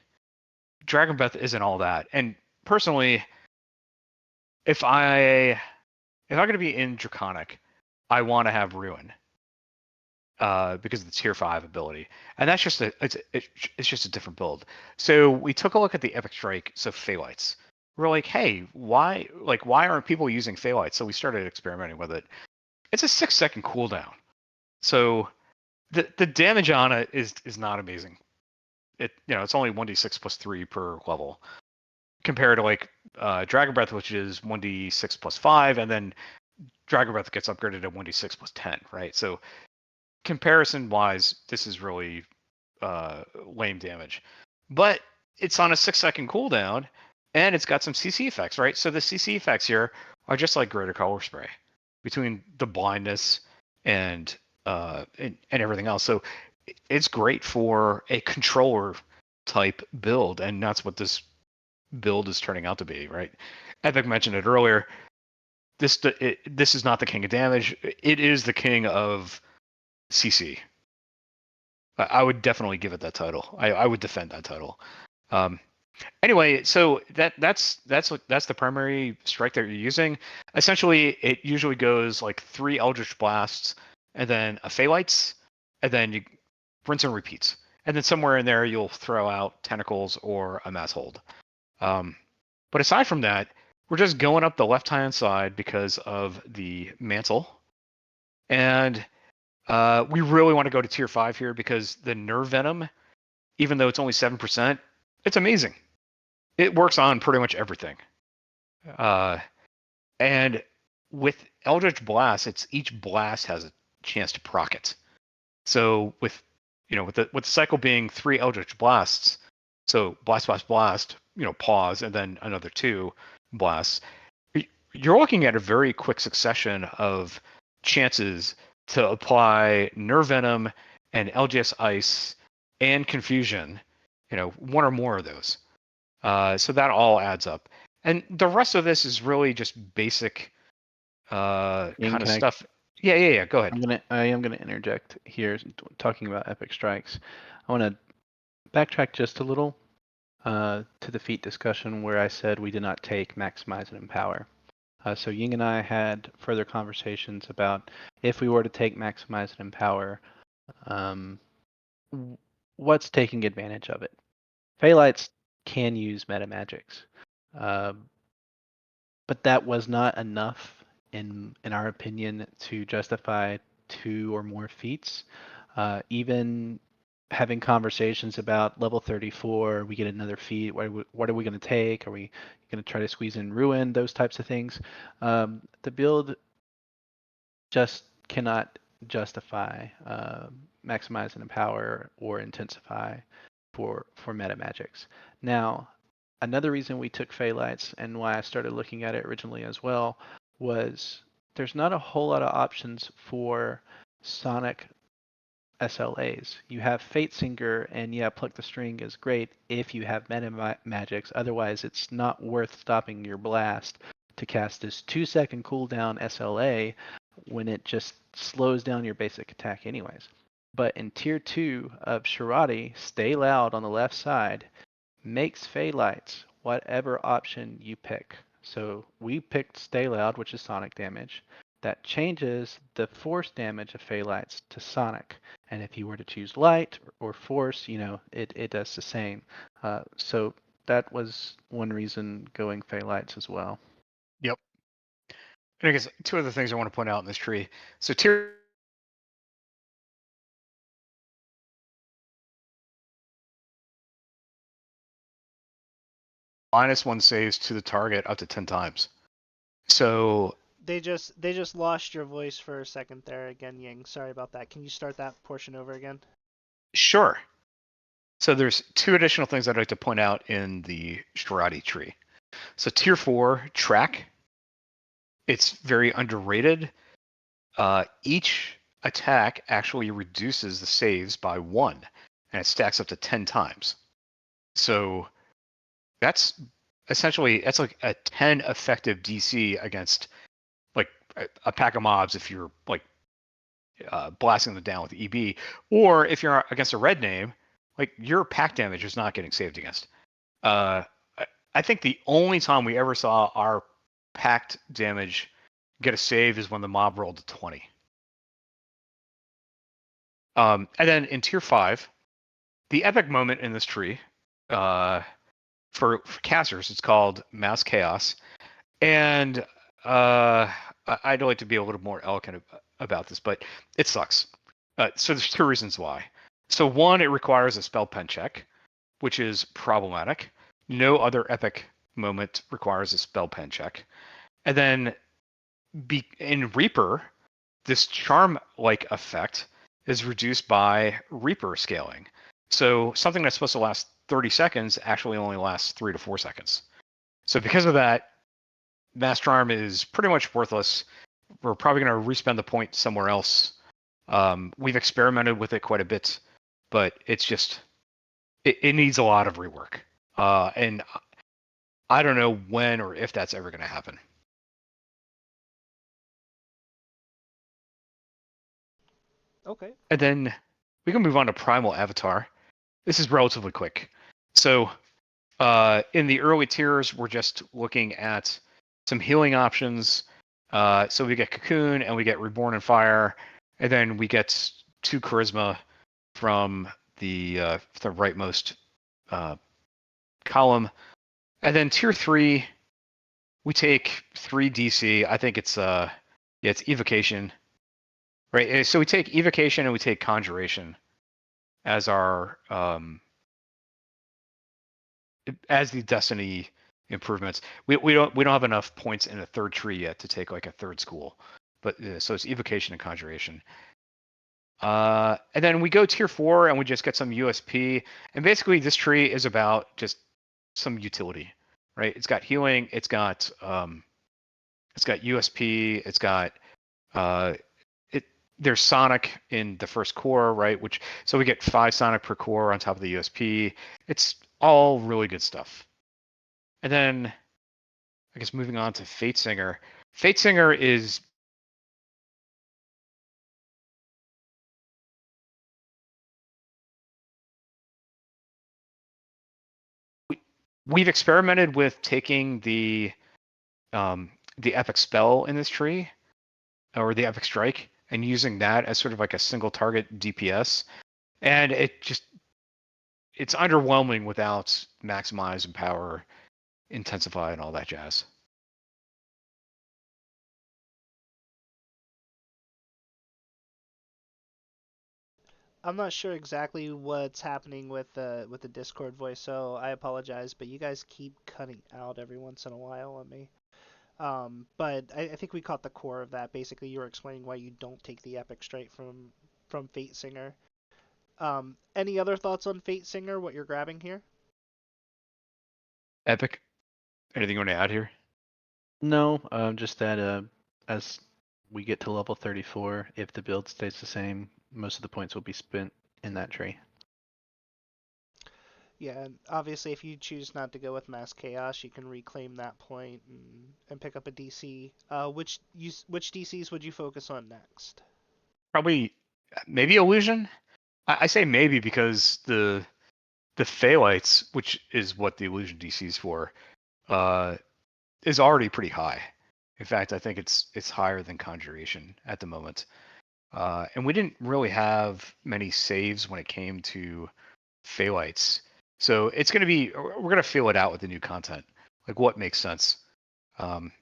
Dragon Breath isn't all that. And personally, if I'm gonna be in Draconic, I want to have Ruin. Because of the tier 5 ability, and that's just it's just a different build. So we took a look at the Epic Strike, so Phalites. We're like, hey, why aren't people using Phalites? So we started experimenting with it. It's a 6-second cooldown, so the damage on it is not amazing. It's only 1d6 plus 3 per level, compared to like Dragon Breath, which is 1d6 plus 5, and then Dragon Breath gets upgraded to 1d6 plus 10, right? So comparison wise, this is really lame damage. But it's on a 6-second cooldown, and it's got some CC effects, right? So the CC effects here are just like Greater Color Spray between the blindness and everything else. So it's great for a controller type build, and that's what this build is turning out to be, right? Epic mentioned it earlier. This is not the king of damage. It is the king of CC. I would definitely give it that title. I would defend that title. Anyway, so that's the primary strike that you're using. Essentially, it usually goes like 3 Eldritch Blasts, and then a Phalites, and then you rinse and repeats. And then somewhere in there, you'll throw out Tentacles or a Mass Hold. But aside from that, we're just going up the left-hand side because of the Mantle. And we really want to go to tier 5 here because the Nerve Venom, even though it's only 7%, it's amazing. It works on pretty much everything. And with Eldritch Blast, each blast has a chance to proc it. So with the cycle being 3 Eldritch Blasts, so blast, blast, blast, pause, and then another 2 blasts, you're looking at a very quick succession of chances to apply Nerve Venom and LGS Ice and Confusion, one or more of those. So that all adds up. And the rest of this is really just basic kind of stuff. Yeah. Go ahead. I am gonna interject here, talking about epic strikes. I want to backtrack just a little to the feat discussion where I said we did not take maximize and empower. So Ying and I had further conversations about if we were to take maximize and empower, what's taking advantage of it. Phaelites can use meta magics, but that was not enough in our opinion to justify 2 or more feats. Even having conversations about level 34, we get another feat. What are we going to take? Are we going to try to squeeze in ruin? Those types of things. The build just cannot justify maximize and empower or intensify for meta magics. Now, another reason we took Phaelites and why I started looking at it originally as well was there's not a whole lot of options for Sonic SLAs. You have Fate Singer, and yeah, Pluck the String is great if you have meta magics. Otherwise, it's not worth stopping your blast to cast this 2-second cooldown SLA when it just slows down your basic attack anyways. But in tier 2 of Shirati, Stay Loud on the left side makes Phaelites whatever option you pick. So we picked Stay Loud, which is sonic damage. That changes the force damage of Phaelites to sonic. And if you were to choose light or force, it does the same. So that was one reason going Phaelites as well. Yep. And I guess 2 other things I want to point out in this tree. So tier -1 saves to the target up to 10 times. So They just lost your voice for a second there again, Ying. Sorry about that. Can you start that portion over again? sure. So there's 2 additional things I'd like to point out in the Shirati tree. So tier 4 track, it's very underrated. Each attack actually reduces the saves by 1, and it stacks up to 10 times. So that's essentially like a 10 effective DC against like a pack of mobs if you're like blasting them down with EB, or if you're against a red name, like your pack damage is not getting saved against. I think the only time we ever saw our packed damage get a save is when the mob rolled a 20. And then in tier 5, the epic moment in this tree, for casters, it's called Mass Chaos. And I'd like to be a little more eloquent about this, but it sucks. So there's 2 reasons why. So 1, it requires a spell pen check, which is problematic. No other epic moment requires a spell pen check. And then in Reaper, this charm-like effect is reduced by Reaper scaling. So something that's supposed to last 30 seconds actually only lasts 3 to 4 seconds. So because of that, Mass Charm is pretty much worthless. We're probably going to respend the point somewhere else. We've experimented with it quite a bit, but it's just, it needs a lot of rework. And I don't know when or if that's ever going to happen. Okay. And then we can move on to Primal Avatar. This is relatively quick. So in the early tiers, we're just looking at some healing options. So we get Cocoon and we get Reborn in Fire, and then we get 2 Charisma from the rightmost column. And then tier 3, we take 3 DC. I think it's it's Evocation. Right. So we take Evocation and we take Conjuration as our as the Destiny improvements. We don't have enough points in a 3rd tree yet to take like a 3rd school, but so it's Evocation and Conjuration. And then we go tier 4 and we just get some USP, and basically this tree is about just some utility, right? It's got healing, it's got USP, it's got there's Sonic in the first core, right? So we get 5 Sonic per core on top of the USP. It's all really good stuff. And then I guess moving on to Fate Singer. Fate Singer is we've experimented with taking the epic spell in this tree, or the epic strike, and using that as sort of like a single target DPS, and it's underwhelming without maximize and power, intensify, and all that jazz. I'm not sure exactly what's happening with the Discord voice, so I apologize, but you guys keep cutting out every once in a while on me. But I think we caught the core of that. Basically, you were explaining why you don't take the epic straight from Fate Singer. Any other thoughts on Fate Singer? What you're grabbing here? Epic. Anything you want to add here? No, just that as we get to level 34, if the build stays the same, most of the points will be spent in that tree. Yeah, and obviously, if you choose not to go with Mass Chaos, you can reclaim that point and pick up a DC. Which DCs would you focus on next? Probably, maybe Illusion. I say maybe because the Phalites, which is what the Illusion DC is for, is already pretty high. In fact, I think it's higher than Conjuration at the moment. And we didn't really have many saves when it came to Phalites. So we're going to feel it out with the new content. Like what makes sense. Um,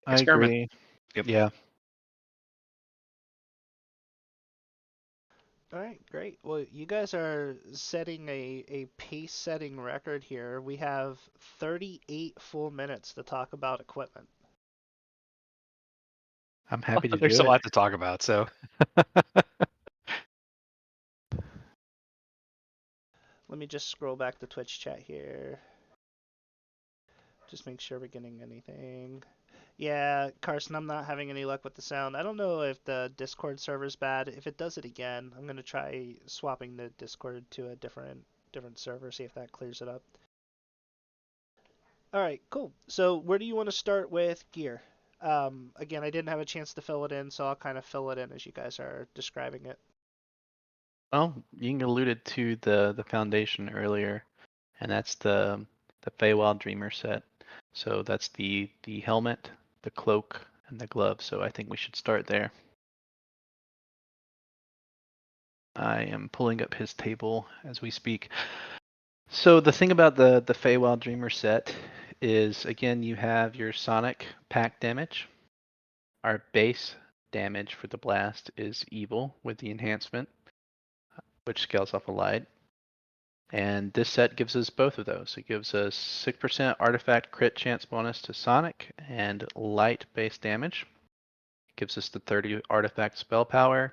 I experiment. agree. Yep. Yeah. All right, great. Well, you guys are setting a pace setting record here. We have 38 full minutes to talk about equipment. I'm happy to There's do a it. lot to talk about. So Let me just scroll back to Twitch chat here. Just make sure we're getting anything. Yeah, Carson, I'm not having any luck with the sound. I don't know if the Discord server's bad. If it does it again, I'm gonna try swapping the Discord to a different server, see if that clears it up. All right, cool. So where do you want to start with gear? Again, I didn't have a chance to fill it in, so I'll kind of fill it in as you guys are describing it. Well, Ying alluded to the foundation earlier, and that's the Feywild Dreamer set. So that's the helmet, the cloak, and the glove. So I think we should start there. I am pulling up his table as we speak. So the thing about the Feywild Dreamer set is, again, you have your Sonic pack damage. Our base damage for the blast is evil with the enhancement, which scales off a light. And this set gives us both of those. It gives us 6% artifact crit chance bonus to Sonic and light base damage. It gives us the 30 artifact spell power,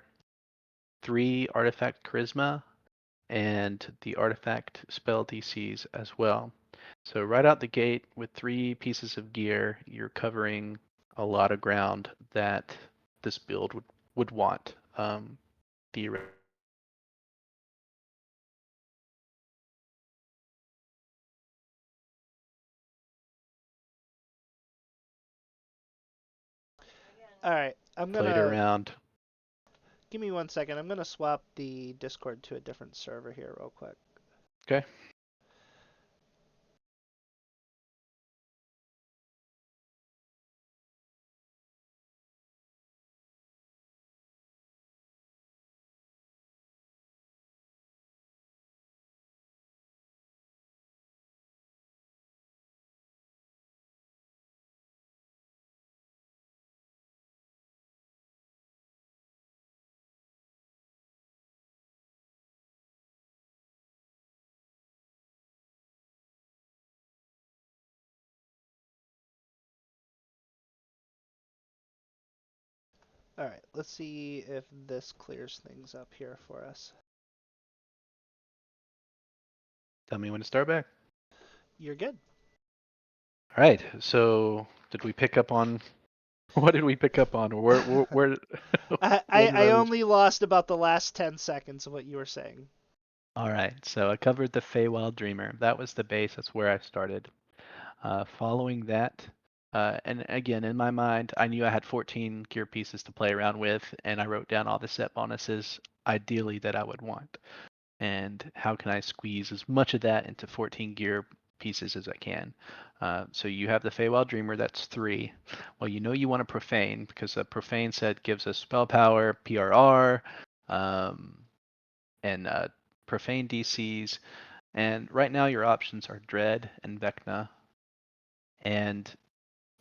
3 artifact charisma, and the artifact spell DCs as well. So right out the gate with 3 pieces of gear, you're covering a lot of ground that this build would want. Theoretically. All right, Played around. give me 1 second. I'm gonna swap the Discord to a different server here real quick. Okay. All right, let's see if this clears things up here for us. Tell me when to start back. You're good. All right. So did we pick up on What did we pick up on? Where I, where I, did I I lose? only lost about the last 10 seconds of what you were saying. All right, so I covered the Feywild Dreamer. That was the base. That's where I started. Following that, and again, in my mind, I knew I had 14 gear pieces to play around with, and I wrote down all the set bonuses ideally that I would want. And how can I squeeze as much of that into 14 gear pieces as I can? So you have the Feywild Dreamer, that's 3. Well, you know you want a Profane because a Profane set gives us spell power, PRR, um, and Profane DCs. And right now your options are Dread and Vecna. And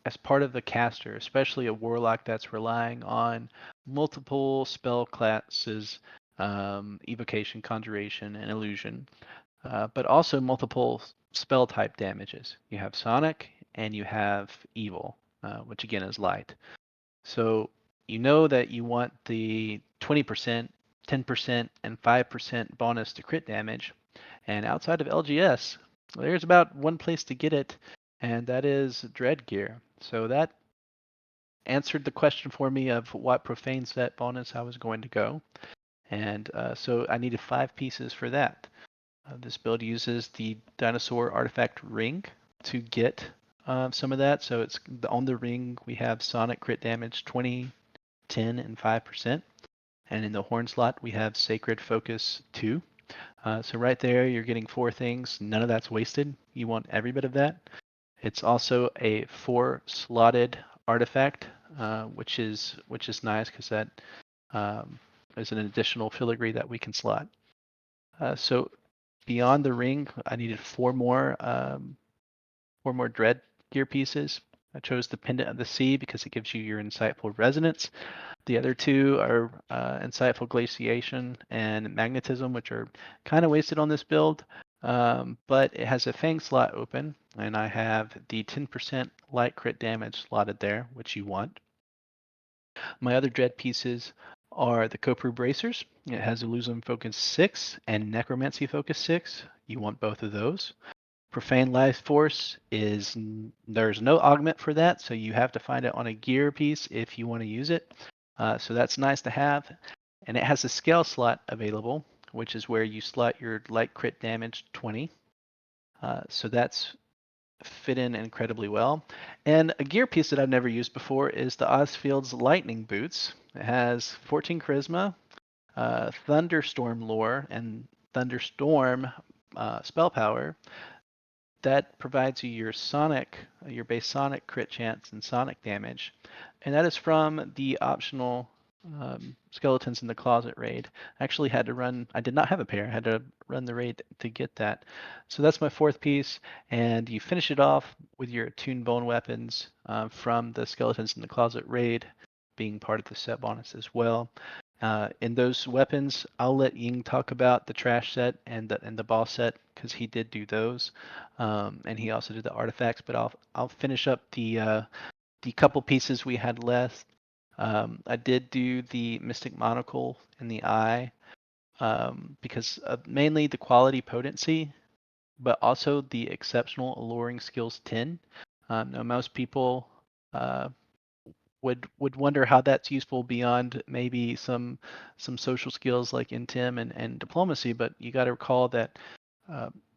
as part of the caster, especially a Warlock that's relying on multiple spell classes, Evocation, Conjuration, and Illusion, but also multiple spell type damages. You have Sonic and you have Evil, which again is light. So you know that you want the 20%, 10%, and 5% bonus to crit damage. And outside of LGS, there's about one place to get it, and that is Dread Gear. So that answered the question for me of what profane set bonus I was going to go. And so I needed 5 pieces for that. This build uses the dinosaur artifact ring to get some of that. So it's on the ring we have Sonic crit damage 20, 10, and 5%. And in the horn slot we have Sacred Focus 2. So right there you're getting 4 things. None of that's wasted. You want every bit of that. It's also a 4 slotted artifact, which is nice because that is an additional filigree that we can slot. So beyond the ring, I needed 4 more dread gear pieces. I chose the Pendant of the Sea because it gives you your insightful resonance. The other 2 are insightful glaciation and magnetism, which are kind of wasted on this build. But it has a Fang slot open, and I have the 10% light crit damage slotted there, which you want. My other dread pieces are the Kopru Bracers. It has Illusion Focus 6 and Necromancy Focus 6. You want both of those. Profane Life Force is there's no augment for that, so you have to find it on a gear piece if you want to use it. So that's nice to have. And it has a scale slot available, which is where you slot your light crit damage 20. So that's fit in incredibly well. And a gear piece that I've never used before is the Ozfield's Lightning Boots. It has 14 charisma, Thunderstorm lore, and Thunderstorm spell power. That provides you your base Sonic crit chance and Sonic damage. And that is from the optional Skeletons in the Closet raid. I actually had to run, I did not have a pair, I had to run the raid to get that. So that's my 4th piece, and you finish it off with your attuned bone weapons from the Skeletons in the Closet raid, being part of the set bonus as well. In those weapons, I'll let Ying talk about the trash set and the boss set because he did do those, and he also did the artifacts. But I'll finish up the couple pieces we had left. I did do the Mystic Monocle in the eye because of mainly the quality potency, but also the exceptional alluring skills 10. Now most people would wonder how that's useful beyond maybe some social skills like intim and diplomacy, but you got to recall that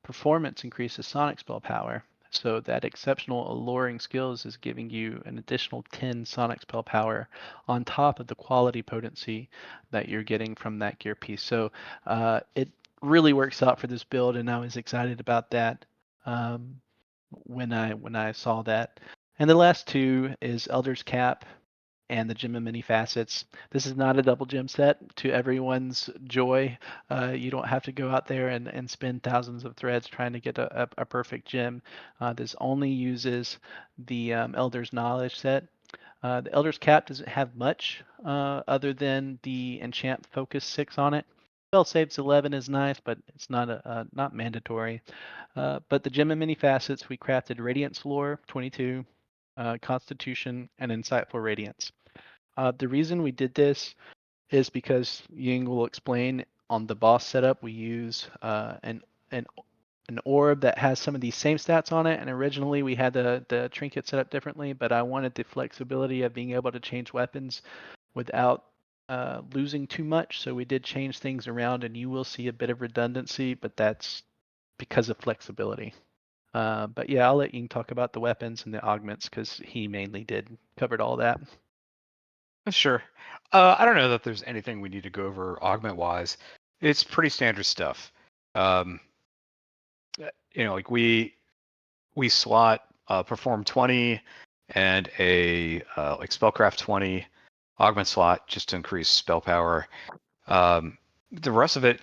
performance increases sonic spell power. So that exceptional alluring skills is giving you an additional 10 sonic spell power on top of the quality potency that you're getting from that gear piece. So it really works out for this build, and I was excited about that when I saw that. And the last 2 is Elder's Cap and the Gem of Many Facets. This is not a double gem set to everyone's joy. You don't have to go out there and spend thousands of threads trying to get a perfect gem. This only uses the Elder's Knowledge set. The Elder's Cap doesn't have much other than the Enchant Focus 6 on it. Spell Saves 11 is nice, but it's not mandatory. But the Gem of Many Facets, we crafted Radiance Lore 22, Constitution, and Insightful Radiance. The reason we did this is because Ying will explain on the boss setup we use an an orb that has some of these same stats on it, and originally we had the trinket set up differently, but I wanted the flexibility of being able to change weapons without losing too much, so we did change things around, and you will see a bit of redundancy, but that's because of flexibility. But yeah, I'll let Ying talk about the weapons and the augments because he mainly covered all that. Sure. I don't know that there's anything we need to go over augment-wise. It's pretty standard stuff. Like we slot perform 20 and a like spellcraft 20 augment slot just to increase spell power. The rest of it,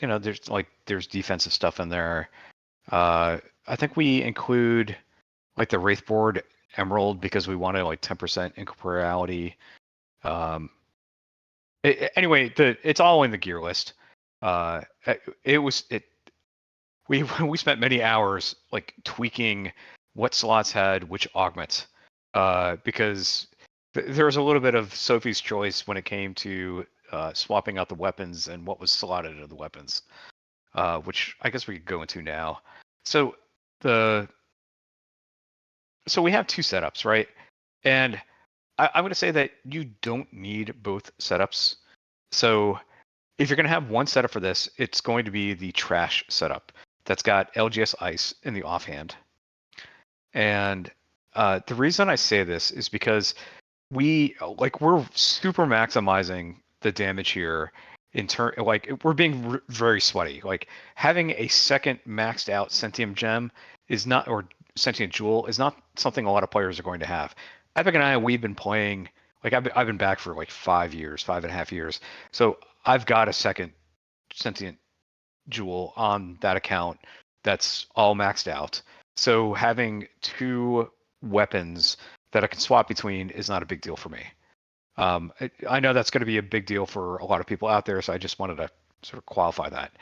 there's defensive stuff in there. I think we include like the Wraithboard Emerald because we wanted like 10% incorporeality. Anyway, it's all in the gear list. We spent many hours like tweaking what slots had which augments, because there was a little bit of Sophie's choice when it came to swapping out the weapons and what was slotted into the weapons, which I guess we could go into now. So we have two setups, right? And I'm going to say that you don't need both setups. So if you're going to have one setup for this, it's going to be the trash setup that's got LGS Ice in the offhand. And the reason I say this is because we're super maximizing the damage here we're being very sweaty. Like having a second maxed out Sentient Gem or Sentient Jewel is not something a lot of players are going to have. Epic and I, we've been playing, like I've been back for like 5.5 years. So I've got a second Sentient Jewel on that account that's all maxed out. So having two weapons that I can swap between is not a big deal for me. I know that's going to be a big deal for a lot of people out there, so I just wanted to sort of qualify that.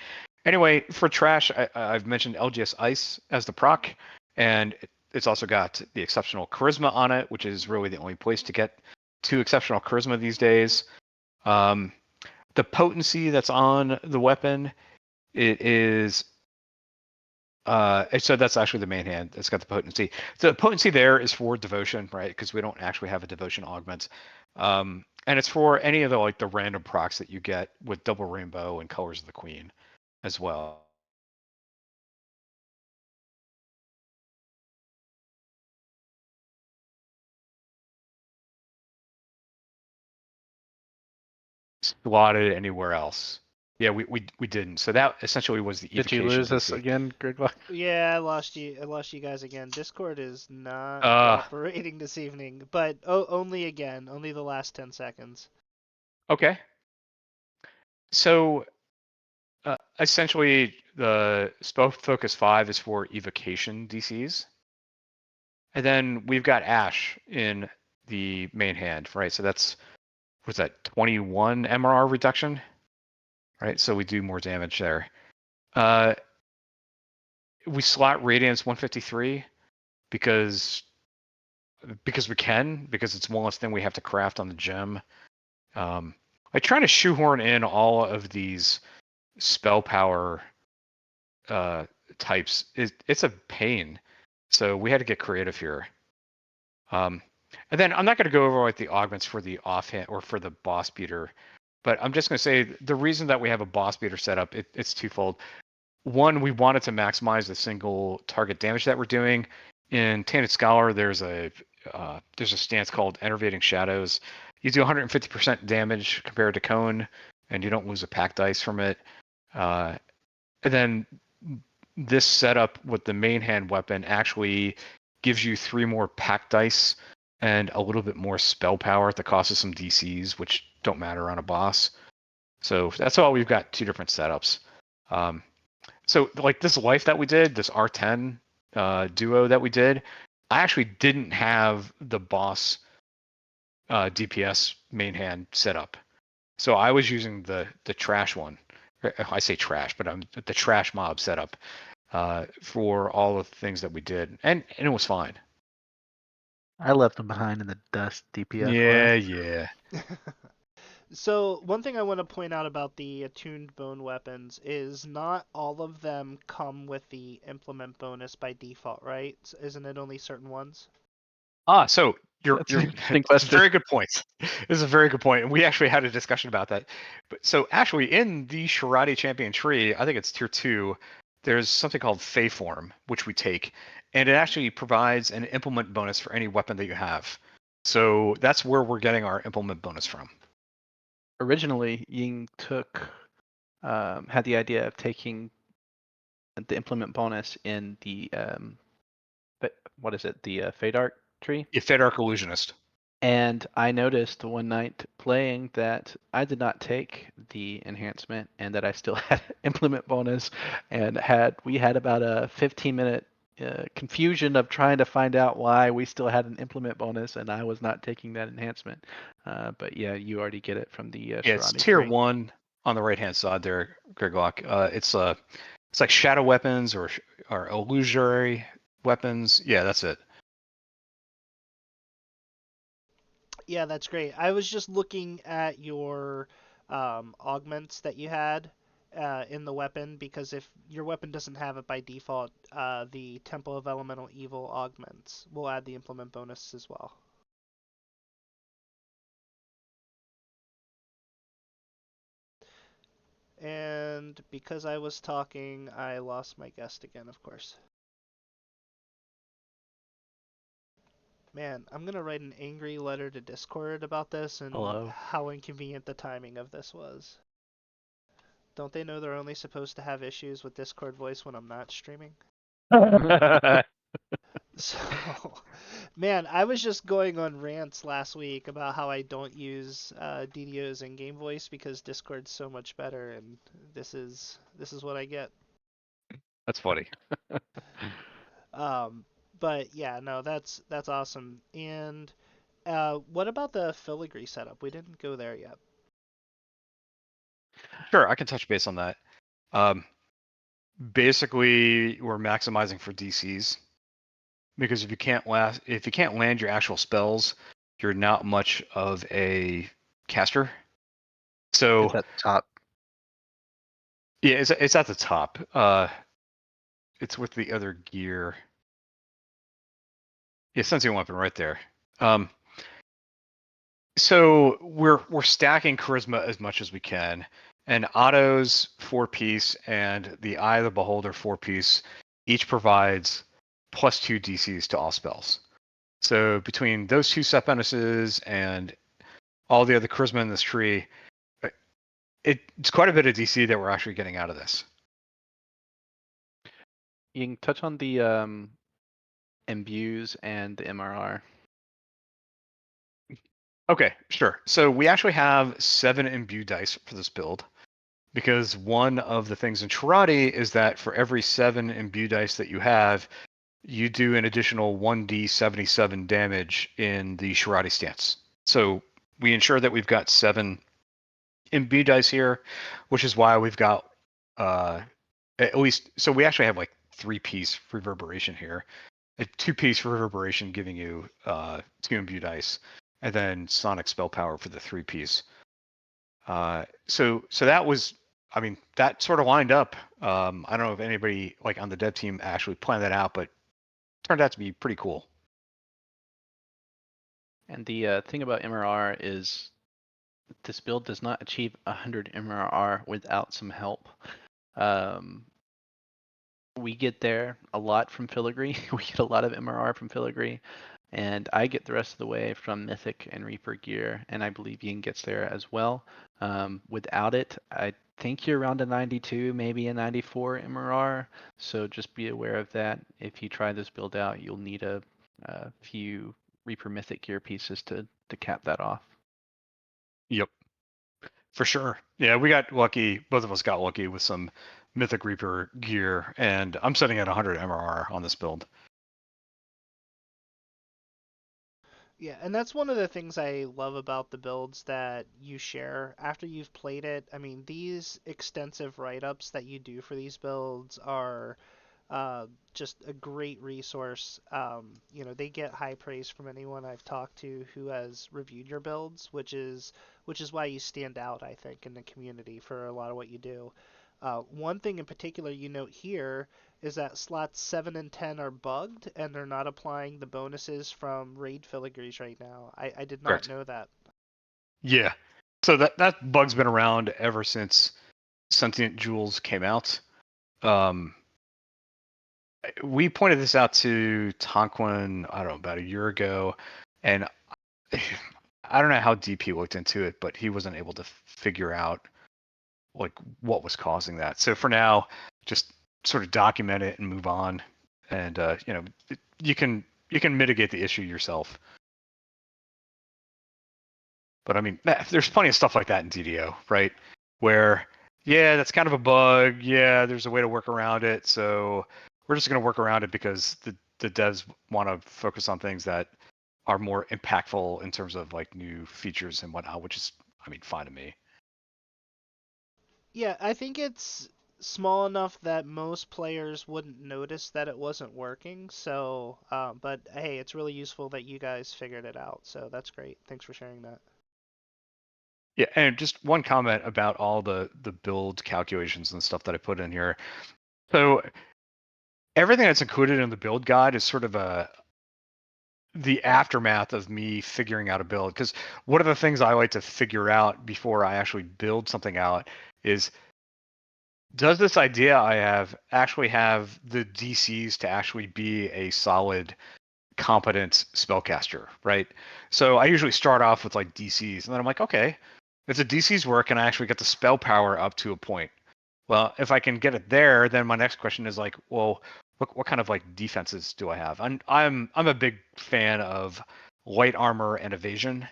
Anyway, for trash, I've mentioned LGS Ice as the proc, and it's also got the exceptional charisma on it, which is really the only place to get to exceptional charisma these days. The potency that's on the weapon, it is so that's actually the main hand. It's got the potency. So the potency there is for devotion, right? Because we don't actually have a devotion augment. And it's for any of the random procs that you get with double rainbow and colors of the queen as well. Slotted anywhere else. Yeah, we didn't. So that essentially was the Did you evocation lose us DC. again, Gridlock? Yeah, I lost you guys again. Discord is not Uh. cooperating this evening, but only again, only the last 10 seconds. Okay. So essentially, the spell focus 5 is for evocation DCs. And then we've got Ash in the main hand, right? So what's that, 21 MRR reduction? Right, so we do more damage there. We slot Radiance 153 because we can, because it's one less thing we have to craft on the gem. I try to shoehorn in all of these spell power types. It's a pain, so we had to get creative here. And then I'm not going to go over the augments for the offhand or for the boss beater, but I'm just going to say the reason that we have a boss beater set up, it's twofold. One, we wanted to maximize the single target damage that we're doing. In Tainted Scholar, there's a stance called Enervating Shadows. You do 150% damage compared to Cone, and you don't lose a pack dice from it. And then this setup with the main hand weapon actually gives you 3 more pack dice and a little bit more spell power at the cost of some DCs, which don't matter on a boss. So that's why we've got 2 different setups. So like this life that we did, this R10 duo that we did, I actually didn't have the boss DPS main hand set up. So I was using the trash one. I say trash, but I'm the trash mob setup for all of the things that we did, and it was fine. I left them behind in the dust DPS. Yeah. So one thing I want to point out about the attuned bone weapons is not all of them come with the implement bonus by default, right? Isn't it only certain ones? So That's you're an interesting it's a question. very good point. This is a very good point, and we actually had a discussion about that. But so actually, in the Shirati Champion tree, I think it's tier 2. There's something called Fey Form, which we take, and it actually provides an implement bonus for any weapon that you have. So that's where we're getting our implement bonus from. Originally, Ying had the idea of taking the implement bonus in the what is it, the Fade tree. You Fedark Illusionist. And I noticed one night playing that I did not take the enhancement and that I still had implement bonus, and we had about a 15-minute confusion of trying to find out why we still had an implement bonus and I was not taking that enhancement. But yeah, you already get it from the Yeah, it's Shirani tier tree. 1 on the right hand side there, Greglock. It's like shadow weapons or illusory weapons. Yeah, that's it. Yeah, that's great. I was just looking at your augments that you had in the weapon because if your weapon doesn't have it by default, the Temple of Elemental Evil augments will add the implement bonus as well. And because I was talking, I lost my guest again, of course. Man, I'm gonna write an angry letter to Discord about this and Hello. how inconvenient the timing of this was. Don't they know they're only supposed to have issues with Discord voice when I'm not streaming? So, man, I was just going on rants last week about how I don't use DDO's in-game voice because Discord's so much better, and this is what I get. That's funny. Um, but yeah, no, that's awesome. And what about the filigree setup? We didn't go there yet. Sure, I can touch base on that. Um, Basically, we're maximizing for DCs because if you can't land your actual spells, you're not much of a caster. It's So at the top. yeah, it's at the top. It's with the other gear. Yeah, sensing weapon right there. Um, so we're stacking charisma as much as we can, and Otto's 4-piece and the Eye of the Beholder 4-piece each provides +2 DCs to all spells. So between those two set bonuses and all the other charisma in this tree, uh, it's quite a bit of DC that we're actually getting out of this. Ying, touch on the imbues and the MRR. Okay, sure. So we actually have 7 imbue dice for this build because one of the things in Charade is that for every 7 imbue dice that you have, you do an additional 1d77 damage in the Charade stance. So we ensure that we've got 7 imbue dice here, which is why we've got at least. So we actually have like 3-piece reverberation here, a 2-piece reverberation giving you 2 imbue dice, and then sonic spell power for the 3-piece. So that was, I mean, that sort of lined up. I don't know if anybody like on the dev team actually planned that out, but turned out to be pretty cool. And the thing about MRR is this build does not achieve 100 MRR without some help. We get there a lot from filigree. We get a lot of MRR from filigree, and I get the rest of the way from Mythic and Reaper gear, and I believe Ying gets there as well. Without it, I think you're around a 92, maybe a 94 MRR. So just be aware of that. If you try this build out, you'll need a few Reaper Mythic gear pieces to cap that off. Yep, for sure. Yeah, we got lucky. Both of us got lucky with some Mythic Reaper gear, and I'm setting at 100 MRR on this build. Yeah, and that's one of the things I love about the builds that you share after you've played it. I mean, these extensive write-ups that you do for these builds are Just a great resource. They get high praise from anyone I've talked to who has reviewed your builds, which is why you stand out, I think, in the community for a lot of what you do. One thing in particular you note here is that slots 7 and 10 are bugged and they're not applying the bonuses from raid filigrees right now. I did not Correct. know that. Yeah. So that bug's been around ever since Sentient Jewels came out. We pointed this out to Tonquin, I don't know, about a year ago, and I don't know how deep he looked into it, but he wasn't able to figure out like what was causing that. So for now, just sort of document it and move on, and you can mitigate the issue yourself. But I mean, there's plenty of stuff like that in DDO, right? Where yeah, that's kind of a bug. Yeah, there's a way to work around it. So we're just going to work around it because the devs want to focus on things that are more impactful in terms of like new features and whatnot, which is, I mean, fine to me. Yeah, I think it's small enough that most players wouldn't notice that it wasn't working. So, but hey, it's really useful that you guys figured it out. So that's great. Thanks for sharing that. Yeah, and just one comment about all the build calculations and stuff that I put in here. So everything that's included in the build guide is sort of the aftermath of me figuring out a build. Because one of the things I like to figure out before I actually build something out is, does this idea I have actually have the DCs to actually be a solid, competent spellcaster, right? So I usually start off with like DCs, and then I'm like, okay, if the DCs work and I actually get the spell power up to a point, well, if I can get it there, then my next question is like, well, what kind of like defenses do I have? I'm a big fan of light armor and evasion.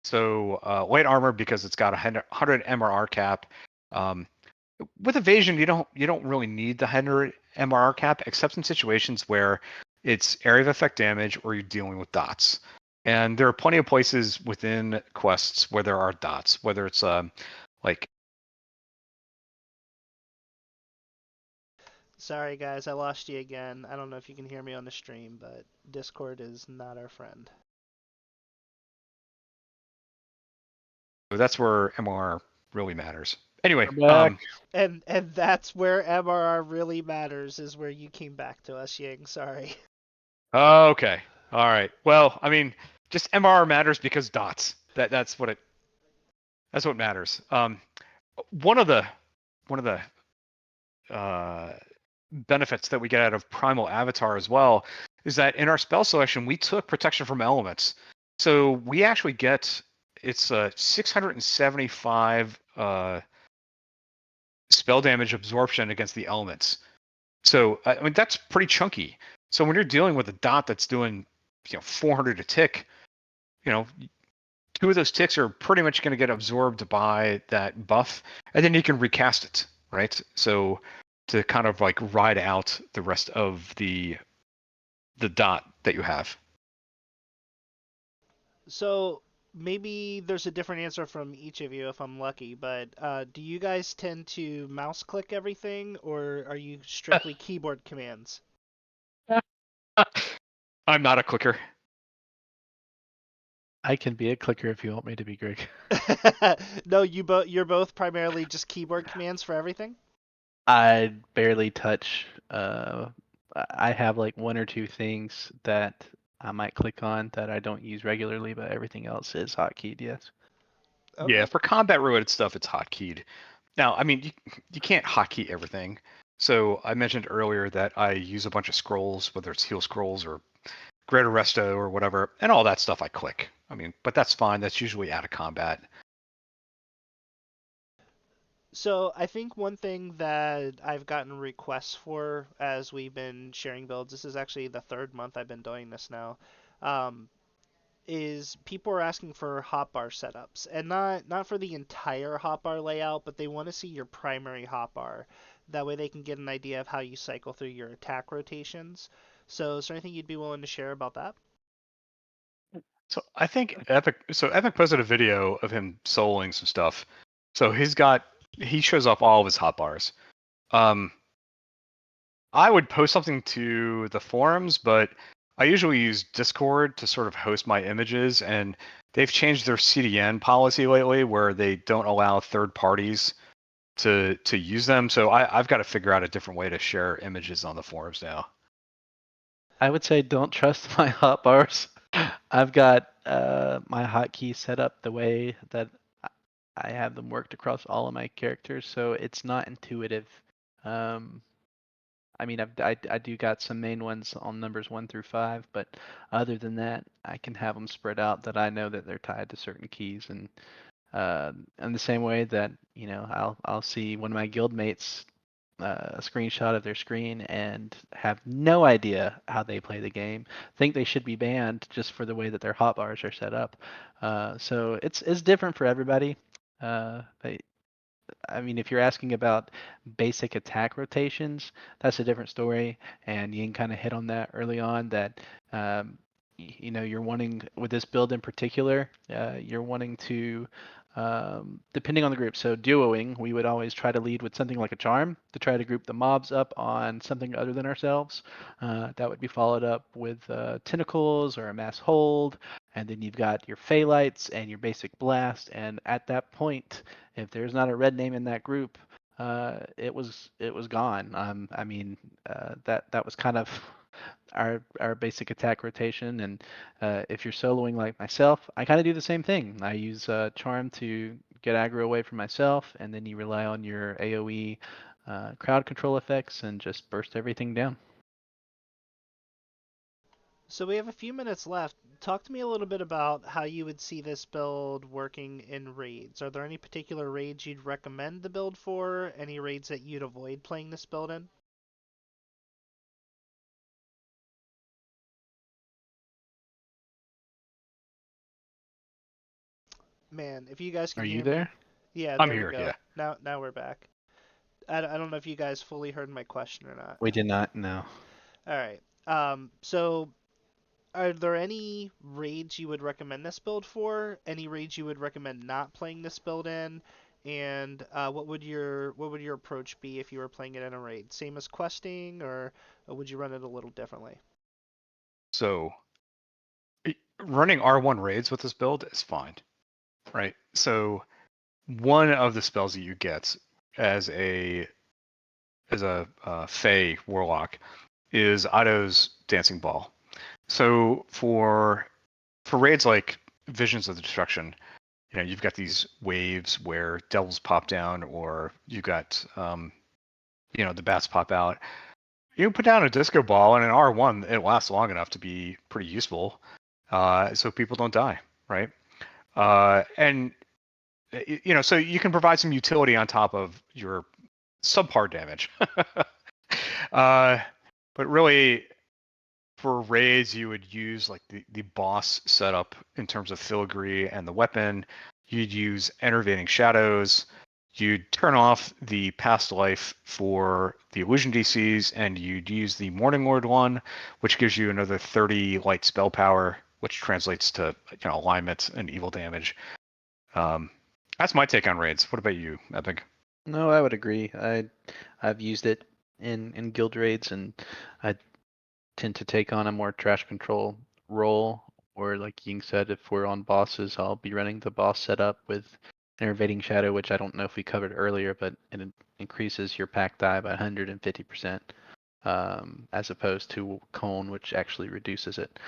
So light armor because it's got a 100 MRR cap. Um, with evasion, you don't really need the 100 MRR cap, except in situations where it's area of effect damage or you're dealing with dots. And there are plenty of places within quests where there are dots, whether it's like Sorry guys, I lost you again. I don't know if you can hear me on the stream, but Discord is not our friend. that's where MRR really matters. Anyway, We're back. And that's where MRR really matters, is where you came back to us, Ying. Sorry. okay, all right. Well, I mean, just MRR matters because dots. That's what matters. One of the benefits that we get out of Primal Avatar as well is that in our spell selection we took protection from elements, so we actually get it's 675 spell damage absorption against the elements. So I mean that's pretty chunky. So when you're dealing with a dot that's doing 400 a tick, you know, two of those ticks are pretty much going to get absorbed by that buff, and then you can recast it, right? So to kind of like ride out the rest of the dot that you have. So maybe there's a different answer from each of you if I'm lucky, but do you guys tend to mouse click everything, or are you strictly keyboard commands? I'm not a clicker. I can be a clicker if you want me to be, Greg. No, you're both primarily just keyboard commands for everything? I barely touch. I have like one or two things that I might click on that I don't use regularly, but everything else is hotkeyed. Yes. Yeah, Okay. for combat related stuff, it's hotkeyed. Now, I mean, you can't hotkey everything. So I mentioned earlier that I use a bunch of scrolls, whether it's heal scrolls or Greater Resto or whatever, and all that stuff I click. I mean, but that's fine. That's usually out of combat. So I think one thing that I've gotten requests for as we've been sharing builds, this is actually the third month I've been doing this now, um, is people are asking for hotbar setups, and not for the entire hotbar layout, but they want to see your primary hotbar. That way they can get an idea of how you cycle through your attack rotations. So is there anything you'd be willing to share about that? So I think Epic posted a video of him soloing some stuff. So he shows off all of his hotbars. Um, I would post something to the forums, but I usually use Discord to sort of host my images, and they've changed their CDN policy lately where they don't allow third parties to use them. So I've got to figure out a different way to share images on the forums now. I would say don't trust my hotbars. I've got my hotkeys set up the way that I have them worked across all of my characters, so it's not intuitive. Um, I mean, I do got some main ones on numbers 1 through 5, but other than that, I can have them spread out that I know that they're tied to certain keys, and in the same way that I'll see one of my guildmates a screenshot of their screen and have no idea how they play the game, think they should be banned just for the way that their hotbars are set up. So it's different for everybody. But I mean, if you're asking about basic attack rotations, that's a different story. And Ying kind of hit on that early on that, you're wanting, with this build in particular, you're wanting to, depending on the group. So duoing, we would always try to lead with something like a charm to try to group the mobs up on something other than ourselves. That would be followed up with tentacles or a mass hold. And then you've got your Phallites and your basic blast. And at that point, if there's not a red name in that group, it was gone. I mean, that was kind of our basic attack rotation. And if you're soloing like myself, I kind of do the same thing. I use charm to get aggro away from myself, and then you rely on your AOE crowd control effects and just burst everything down. So we have a few minutes left. Talk to me a little bit about how you would see this build working in raids. Are there any particular raids you'd recommend the build for? Any raids that you'd avoid playing this build in? Man, if you guys Are can you hear me. there? Yeah, I'm there we here, go. yeah. Now we're back. I don't know if you guys fully heard my question or not. We did not know. All right. So are there any raids you would recommend this build for? Any raids you would recommend not playing this build in? And what would your approach be if you were playing it in a raid? Same as questing, or would you run it a little differently? So running R1 raids with this build is fine, right? So one of the spells that you get as a Fey Warlock is Otto's Dancing Ball. So for raids like Visions of the Destruction, you've got these waves where devils pop down, or you've got the bats pop out. You can put down a disco ball, and in R1, it lasts long enough to be pretty useful, so people don't die, right? And so you can provide some utility on top of your subpar damage. But really, for raids, you would use like the boss setup in terms of filigree and the weapon. You'd use enervating shadows. You'd turn off the past life for the illusion DCs, and you'd use the Morning Lord one, which gives you another 30 light spell power, which translates to alignment and evil damage. That's my take on raids. What about you, Epic? No, I would agree. I've used it in guild raids, and I tend to take on a more trash control role. Or like Ying said, if we're on bosses, I'll be running the boss setup with Enervating Shadow, which I don't know if we covered earlier, but it increases your pack die by 150%, as opposed to Cone, which actually reduces it.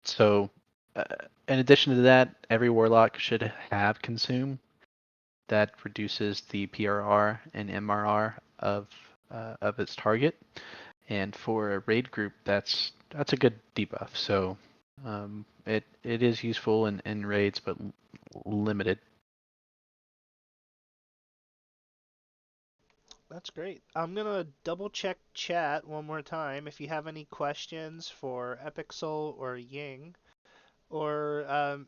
So, uh, in addition to that, every Warlock should have Consume. That reduces the PRR and MRR of its target. And for a raid group, that's a good debuff. So it is useful in raids, but limited. That's great. I'm gonna double check chat one more time. If you have any questions for EpicSoul or Ying, or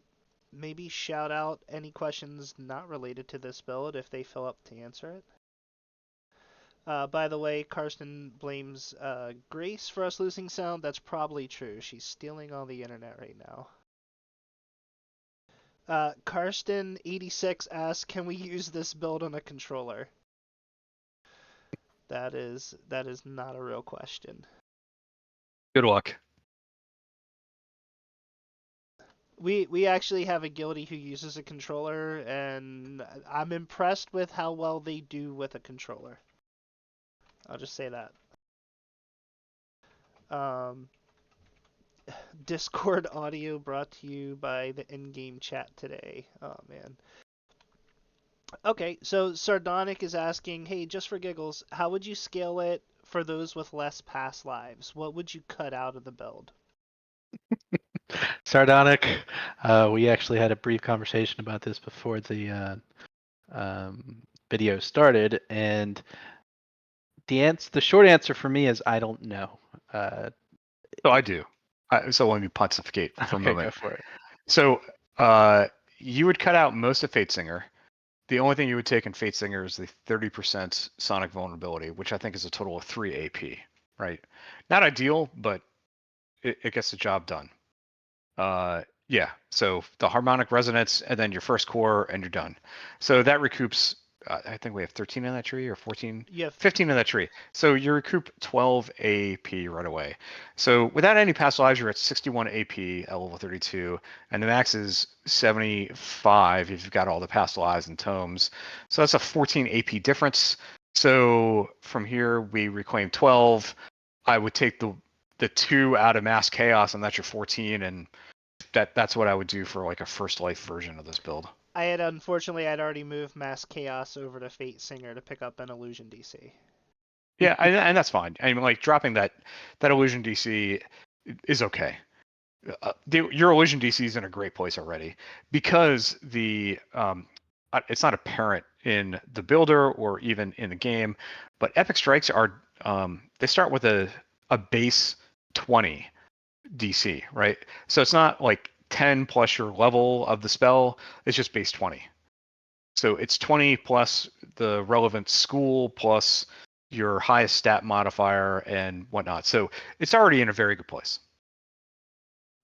maybe shout out any questions not related to this build if they fill up to answer it. By the way, Karsten blames Grace for us losing sound. That's probably true. She's stealing all the internet right now. Karsten86 asks, can we use this build on a controller? That is not a real question. Good luck. We actually have a guildie who uses a controller, and I'm impressed with how well they do with a controller. I'll just say that. Discord audio brought to you by the in-game chat today. Oh man. Okay, so Sardonic is asking, hey, just for giggles, how would you scale it for those with less past lives? What would you cut out of the build? Sardonic, we actually had a brief conversation about this before the video started, and the short answer for me is I don't know. So I do. So let me pontificate for a Okay, moment. go for it. So you would cut out most of Fate Singer. The only thing you would take in Fate Singer is the 30% Sonic Vulnerability, which I think is a total of 3 AP, right? Not ideal, but it gets the job done. Yeah, so the Harmonic Resonance, and then your first core, and you're done. So that recoups, I think we have 13 in that tree, or 14? You have 15 in that tree. So you recoup 12 AP right away. So without any past lives, you're at 61 AP at level 32, and the max is 75 if you've got all the past lives and tomes. So that's a 14 AP difference. So from here, we reclaim 12. I would take the 2 out of Mass Chaos, and that's your 14, and that's what I would do for like a first life version of this build. unfortunately I'd already moved Mass Chaos over to Fate Singer to pick up an Illusion DC. Yeah, and that's fine. I mean, like dropping that illusion DC is okay. Your illusion DC is in a great place already because it's not apparent in the builder or even in the game, but epic strikes are they start with a base 20 DC, right? So it's not like 10 plus your level of the spell, it's just base 20. So it's 20 plus the relevant school plus your highest stat modifier and whatnot. So it's already in a very good place.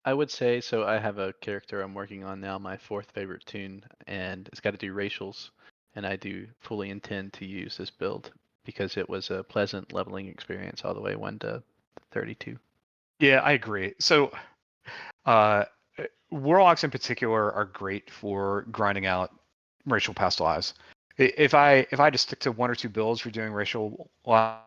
I would say so. I have a character I'm working on now, my fourth favorite tune, and it's got to do racials, and I do fully intend to use this build because it was a pleasant leveling experience all the way 1 to 32. Yeah, I agree. So uh, Warlocks in particular are great for grinding out racial past lives. If I just stick to 1 or 2 builds for doing racial lives,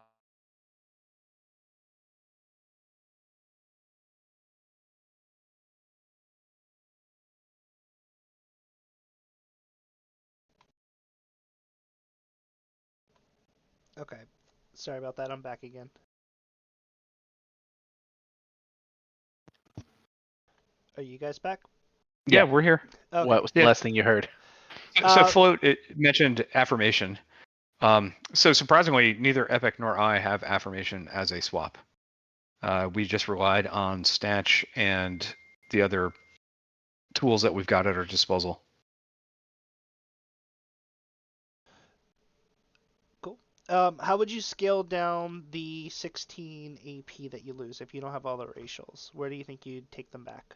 Okay. Sorry about that. I'm back again. Are you guys back? yeah, Yeah. we're here. Okay. What was the Yeah. last thing you heard? So Float it mentioned affirmation. So surprisingly, neither Epic nor I have affirmation as a swap. We just relied on Statch and the other tools that we've got at our disposal. Cool. How would you scale down the 16 AP that you lose if you don't have all the racials? Where do you think you'd take them back?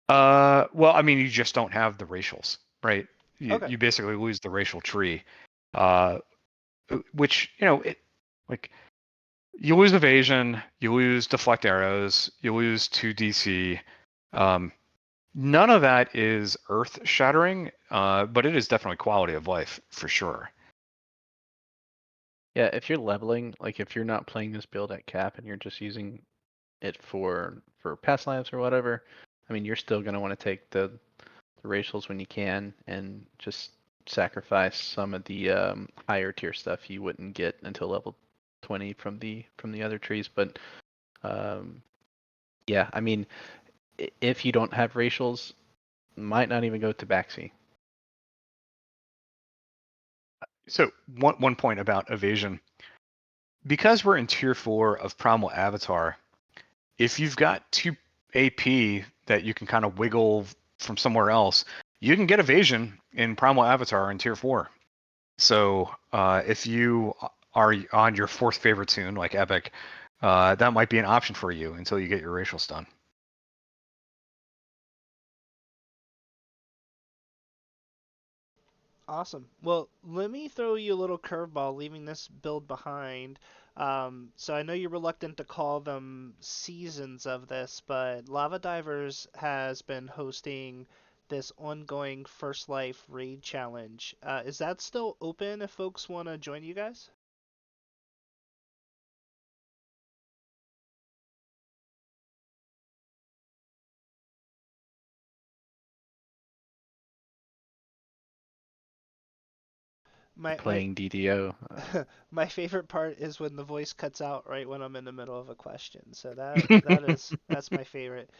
Well, I mean, you just don't have the racials, right? Okay. You basically lose the racial tree, uh, which like you lose evasion, you lose deflect arrows, you lose 2 DC. None of that is earth shattering, but it is definitely quality of life for sure. Yeah, if you're leveling, like if you're not playing this build at cap and you're just using it for past lives or whatever, I mean, you're still gonna want to take the racials when you can and just sacrifice some of the higher tier stuff you wouldn't get until level 20 from the other trees. But um, yeah, I mean, if you don't have racials, might not even go to Baxi. So one point about evasion, because we're in tier 4 of Primal Avatar, if you've got 2 AP that you can kind of wiggle from somewhere else, you can get evasion in Primal Avatar in tier 4. So if you are on your 4th favorite tune like Epic, that might be an option for you until you get your racials done. Awesome. Well, let me throw you a little curveball, leaving this build behind. So I know you're reluctant to call them seasons of this, but Lava Divers has been hosting this ongoing First Life raid challenge. Is that still open if folks want to join you guys? My Playing DDO. my favorite part is when the voice cuts out right when I'm in the middle of a question. So that's my favorite.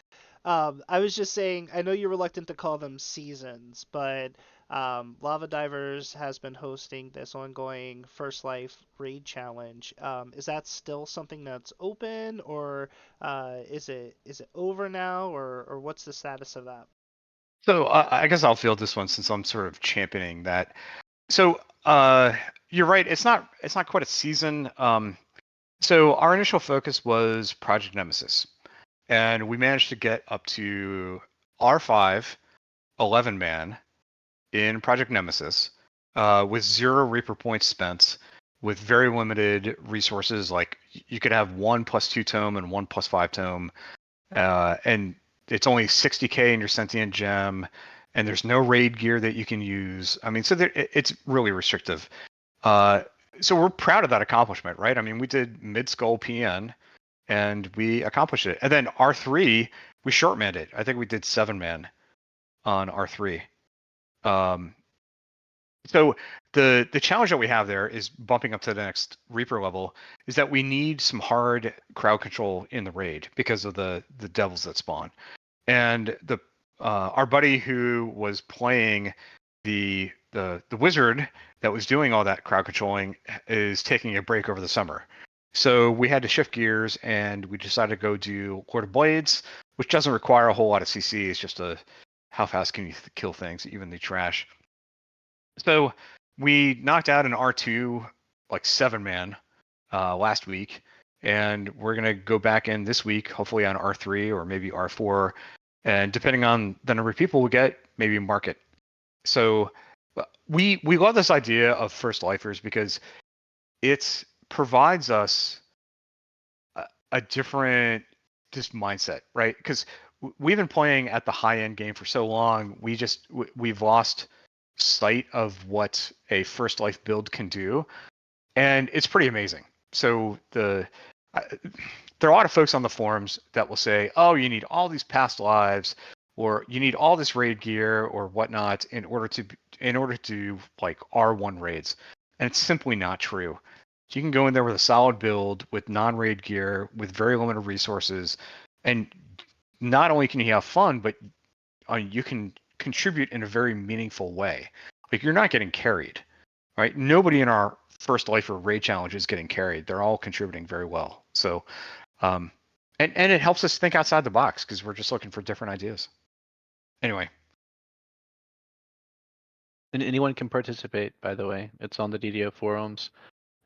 I was just saying, I know you're reluctant to call them seasons, but Lava Divers has been hosting this ongoing First Life raid challenge. Is that still something that's open, or is it over now, or what's the status of that? So I guess I'll field this one since I'm sort of championing that. So you're right. It's not quite a season. So our initial focus was Project Nemesis, and we managed to get up to R5, 11 man in Project Nemesis, with 0 Reaper points spent, with very limited resources. Like you could have 1+2 tome and 1+5 tome, and it's only 60k in your sentient gem, and there's no raid gear that you can use. I mean, so it's really restrictive. Uh, so we're proud of that accomplishment, right? I mean, we did mid skull PN and we accomplished it. And then R3, we short manned it. I think we did 7 man on R3. Um, so the challenge that we have there is bumping up to the next Reaper level is that we need some hard crowd control in the raid because of the devils that spawn. And the our buddy who was playing the wizard that was doing all that crowd controlling is taking a break over the summer. So we had to shift gears and we decided to go do Lord of Blades, which doesn't require a whole lot of CC. It's just a how fast can you kill things, even the trash. So we knocked out an R2 like 7 man last week, and we're gonna go back in this week, hopefully on R3 or maybe R4, and depending on the number of people we get, maybe market. So we love this idea of first lifers because it provides us a different just mindset, right? Because we've been playing at the high end game for so long, we've lost sight of what a first life build can do, and it's pretty amazing. So uh, there are a lot of folks on the forums that will say, "Oh, you need all these past lives, or you need all this raid gear or whatnot in order to like R1 raids," and it's simply not true. You can go in there with a solid build with non-raid gear with very limited resources, and not only can you have fun, but you can contribute in a very meaningful way. Like you're not getting carried, right? Nobody in our first life or raid challenge is getting carried. They're all contributing very well. So, um, and it helps us think outside the box because we're just looking for different ideas. Anyway, And anyone can participate, by the way. It's on the DDO forums.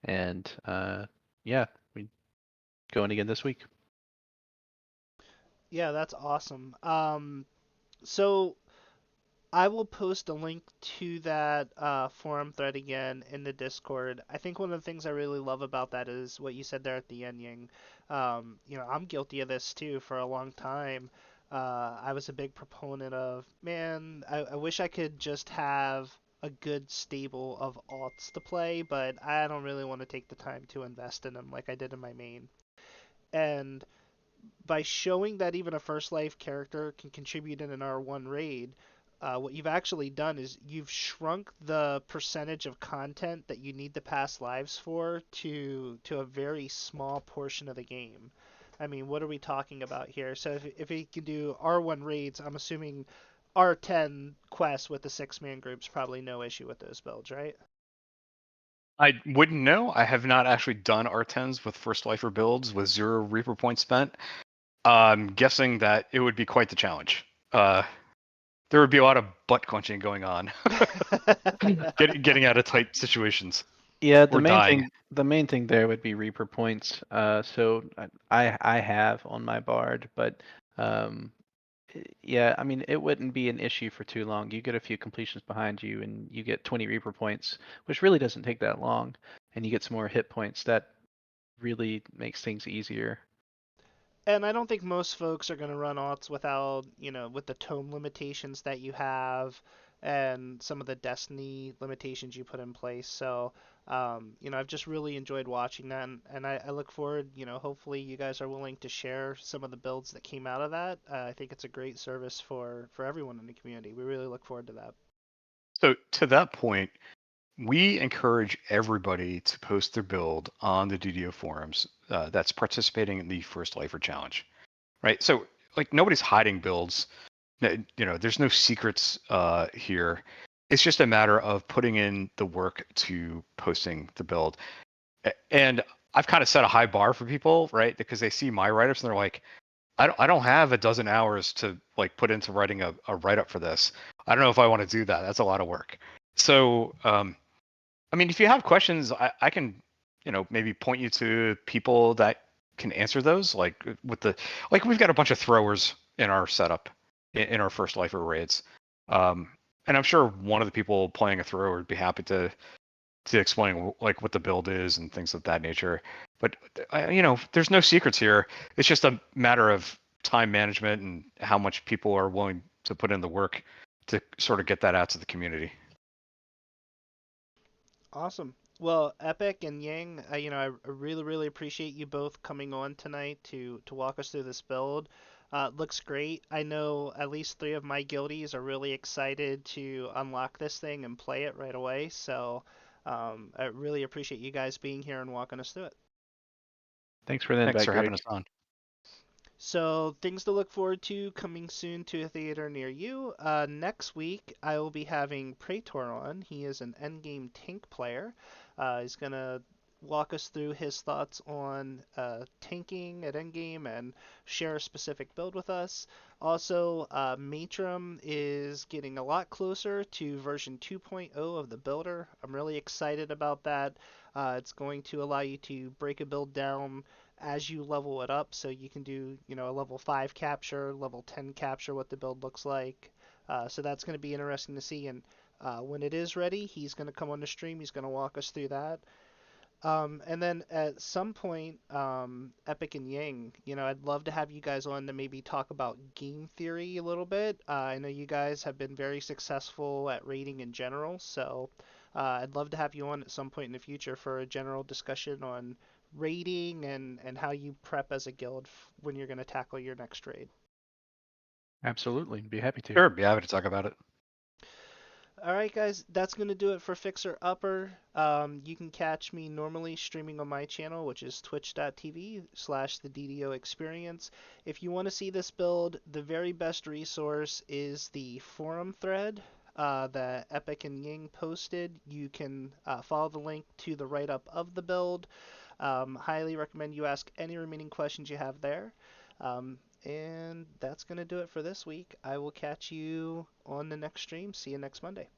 And yeah, we going again this week. Yeah, that's awesome. So I will post a link to that forum thread again in the Discord. I think one of the things I really love about that is what you said there at the end, Ying. I'm guilty of this too for a long time. I was a big proponent of, man, I wish I could just have a good stable of alts to play, but I don't really want to take the time to invest in them like I did in my main. And by showing that even a first life character can contribute in an R1 raid, what you've actually done is you've shrunk the percentage of content that you need to pass lives for to a very small portion of the game. I mean, what are we talking about here? So if you can do R1 raids, I'm assuming R10 quests with the 6 man groups probably no issue with those builds, right? I wouldn't know. I have not actually done R10s with first lifer builds with 0 Reaper points spent. I'm guessing that it would be quite the challenge. There would be a lot of butt clenching going on, getting out of tight situations Yeah, or dying. the main thing there would be Reaper points. So I have on my Bard, but um Yeah, I mean, it wouldn't be an issue for too long. You get a few completions behind you, and you get 20 Reaper points, which really doesn't take that long, and you get some more hit points. That really makes things easier. And I don't think most folks are going to run aughts without, with the tome limitations that you have and some of the destiny limitations you put in place. So, I've just really enjoyed watching that, and I look forward, hopefully you guys are willing to share some of the builds that came out of that. I think it's a great service for everyone in the community. We really look forward to that. So to that point, we encourage everybody to post their build on the DDO forums that's participating in the First Lifer Challenge, right? So like nobody's hiding builds. There's no secrets here. It's just a matter of putting in the work to posting the build. And I've kind of set a high bar for people, right? Because they see my write-ups and they're like, I don't have a dozen hours to like put into writing a write-up for this. I don't know if I want to do that. That's a lot of work. So I mean, if you have questions, I can, maybe point you to people that can answer those. Like we've got a bunch of throwers in our setup in our first lifer raids, um, and I'm sure one of the people playing a thrower would be happy to explain like what the build is and things of that nature. But there's no secrets here. It's just a matter of time management and how much people are willing to put in the work to sort of get that out to the community. Awesome. Well, Epic and Yang, I really, really appreciate you both coming on tonight to walk us through this build. Looks great. I know at least 3 of my guildies are really excited to unlock this thing and play it right away. So I really appreciate you guys being here and walking us through it. Thanks for the Thanks invite, for having Greg. us on. So things to look forward to coming soon to a theater near you. Next week I will be having Praetor on. He is an endgame tank player. He's gonna walk us through his thoughts on tanking at endgame and share a specific build with us. Also, Matrim is getting a lot closer to version 2.0 of the builder. I'm really excited about that. It's going to allow you to break a build down as you level it up, so you can do a level 5 capture, level 10 capture, what the build looks like. So that's going to be interesting to see, and when it is ready, he's going to come on the stream, he's going to walk us through that. And then at some point, Epic and Yang, I'd love to have you guys on to maybe talk about game theory a little bit. I know you guys have been very successful at raiding in general, so I'd love to have you on at some point in the future for a general discussion on raiding and how you prep as a guild when you're going to tackle your next raid. Absolutely, be happy to. Sure, be happy to talk about it. All right, guys, that's going to do it for Fixer Upper. You can catch me normally streaming on my channel, which is twitch.tv/the DDO Experience. If you want to see this build, the very best resource is the forum thread that Epic and Ying posted. You can follow the link to the write-up of the build. Highly recommend you ask any remaining questions you have there. And that's going to do it for this week. I will catch you on the next stream. See you next Monday.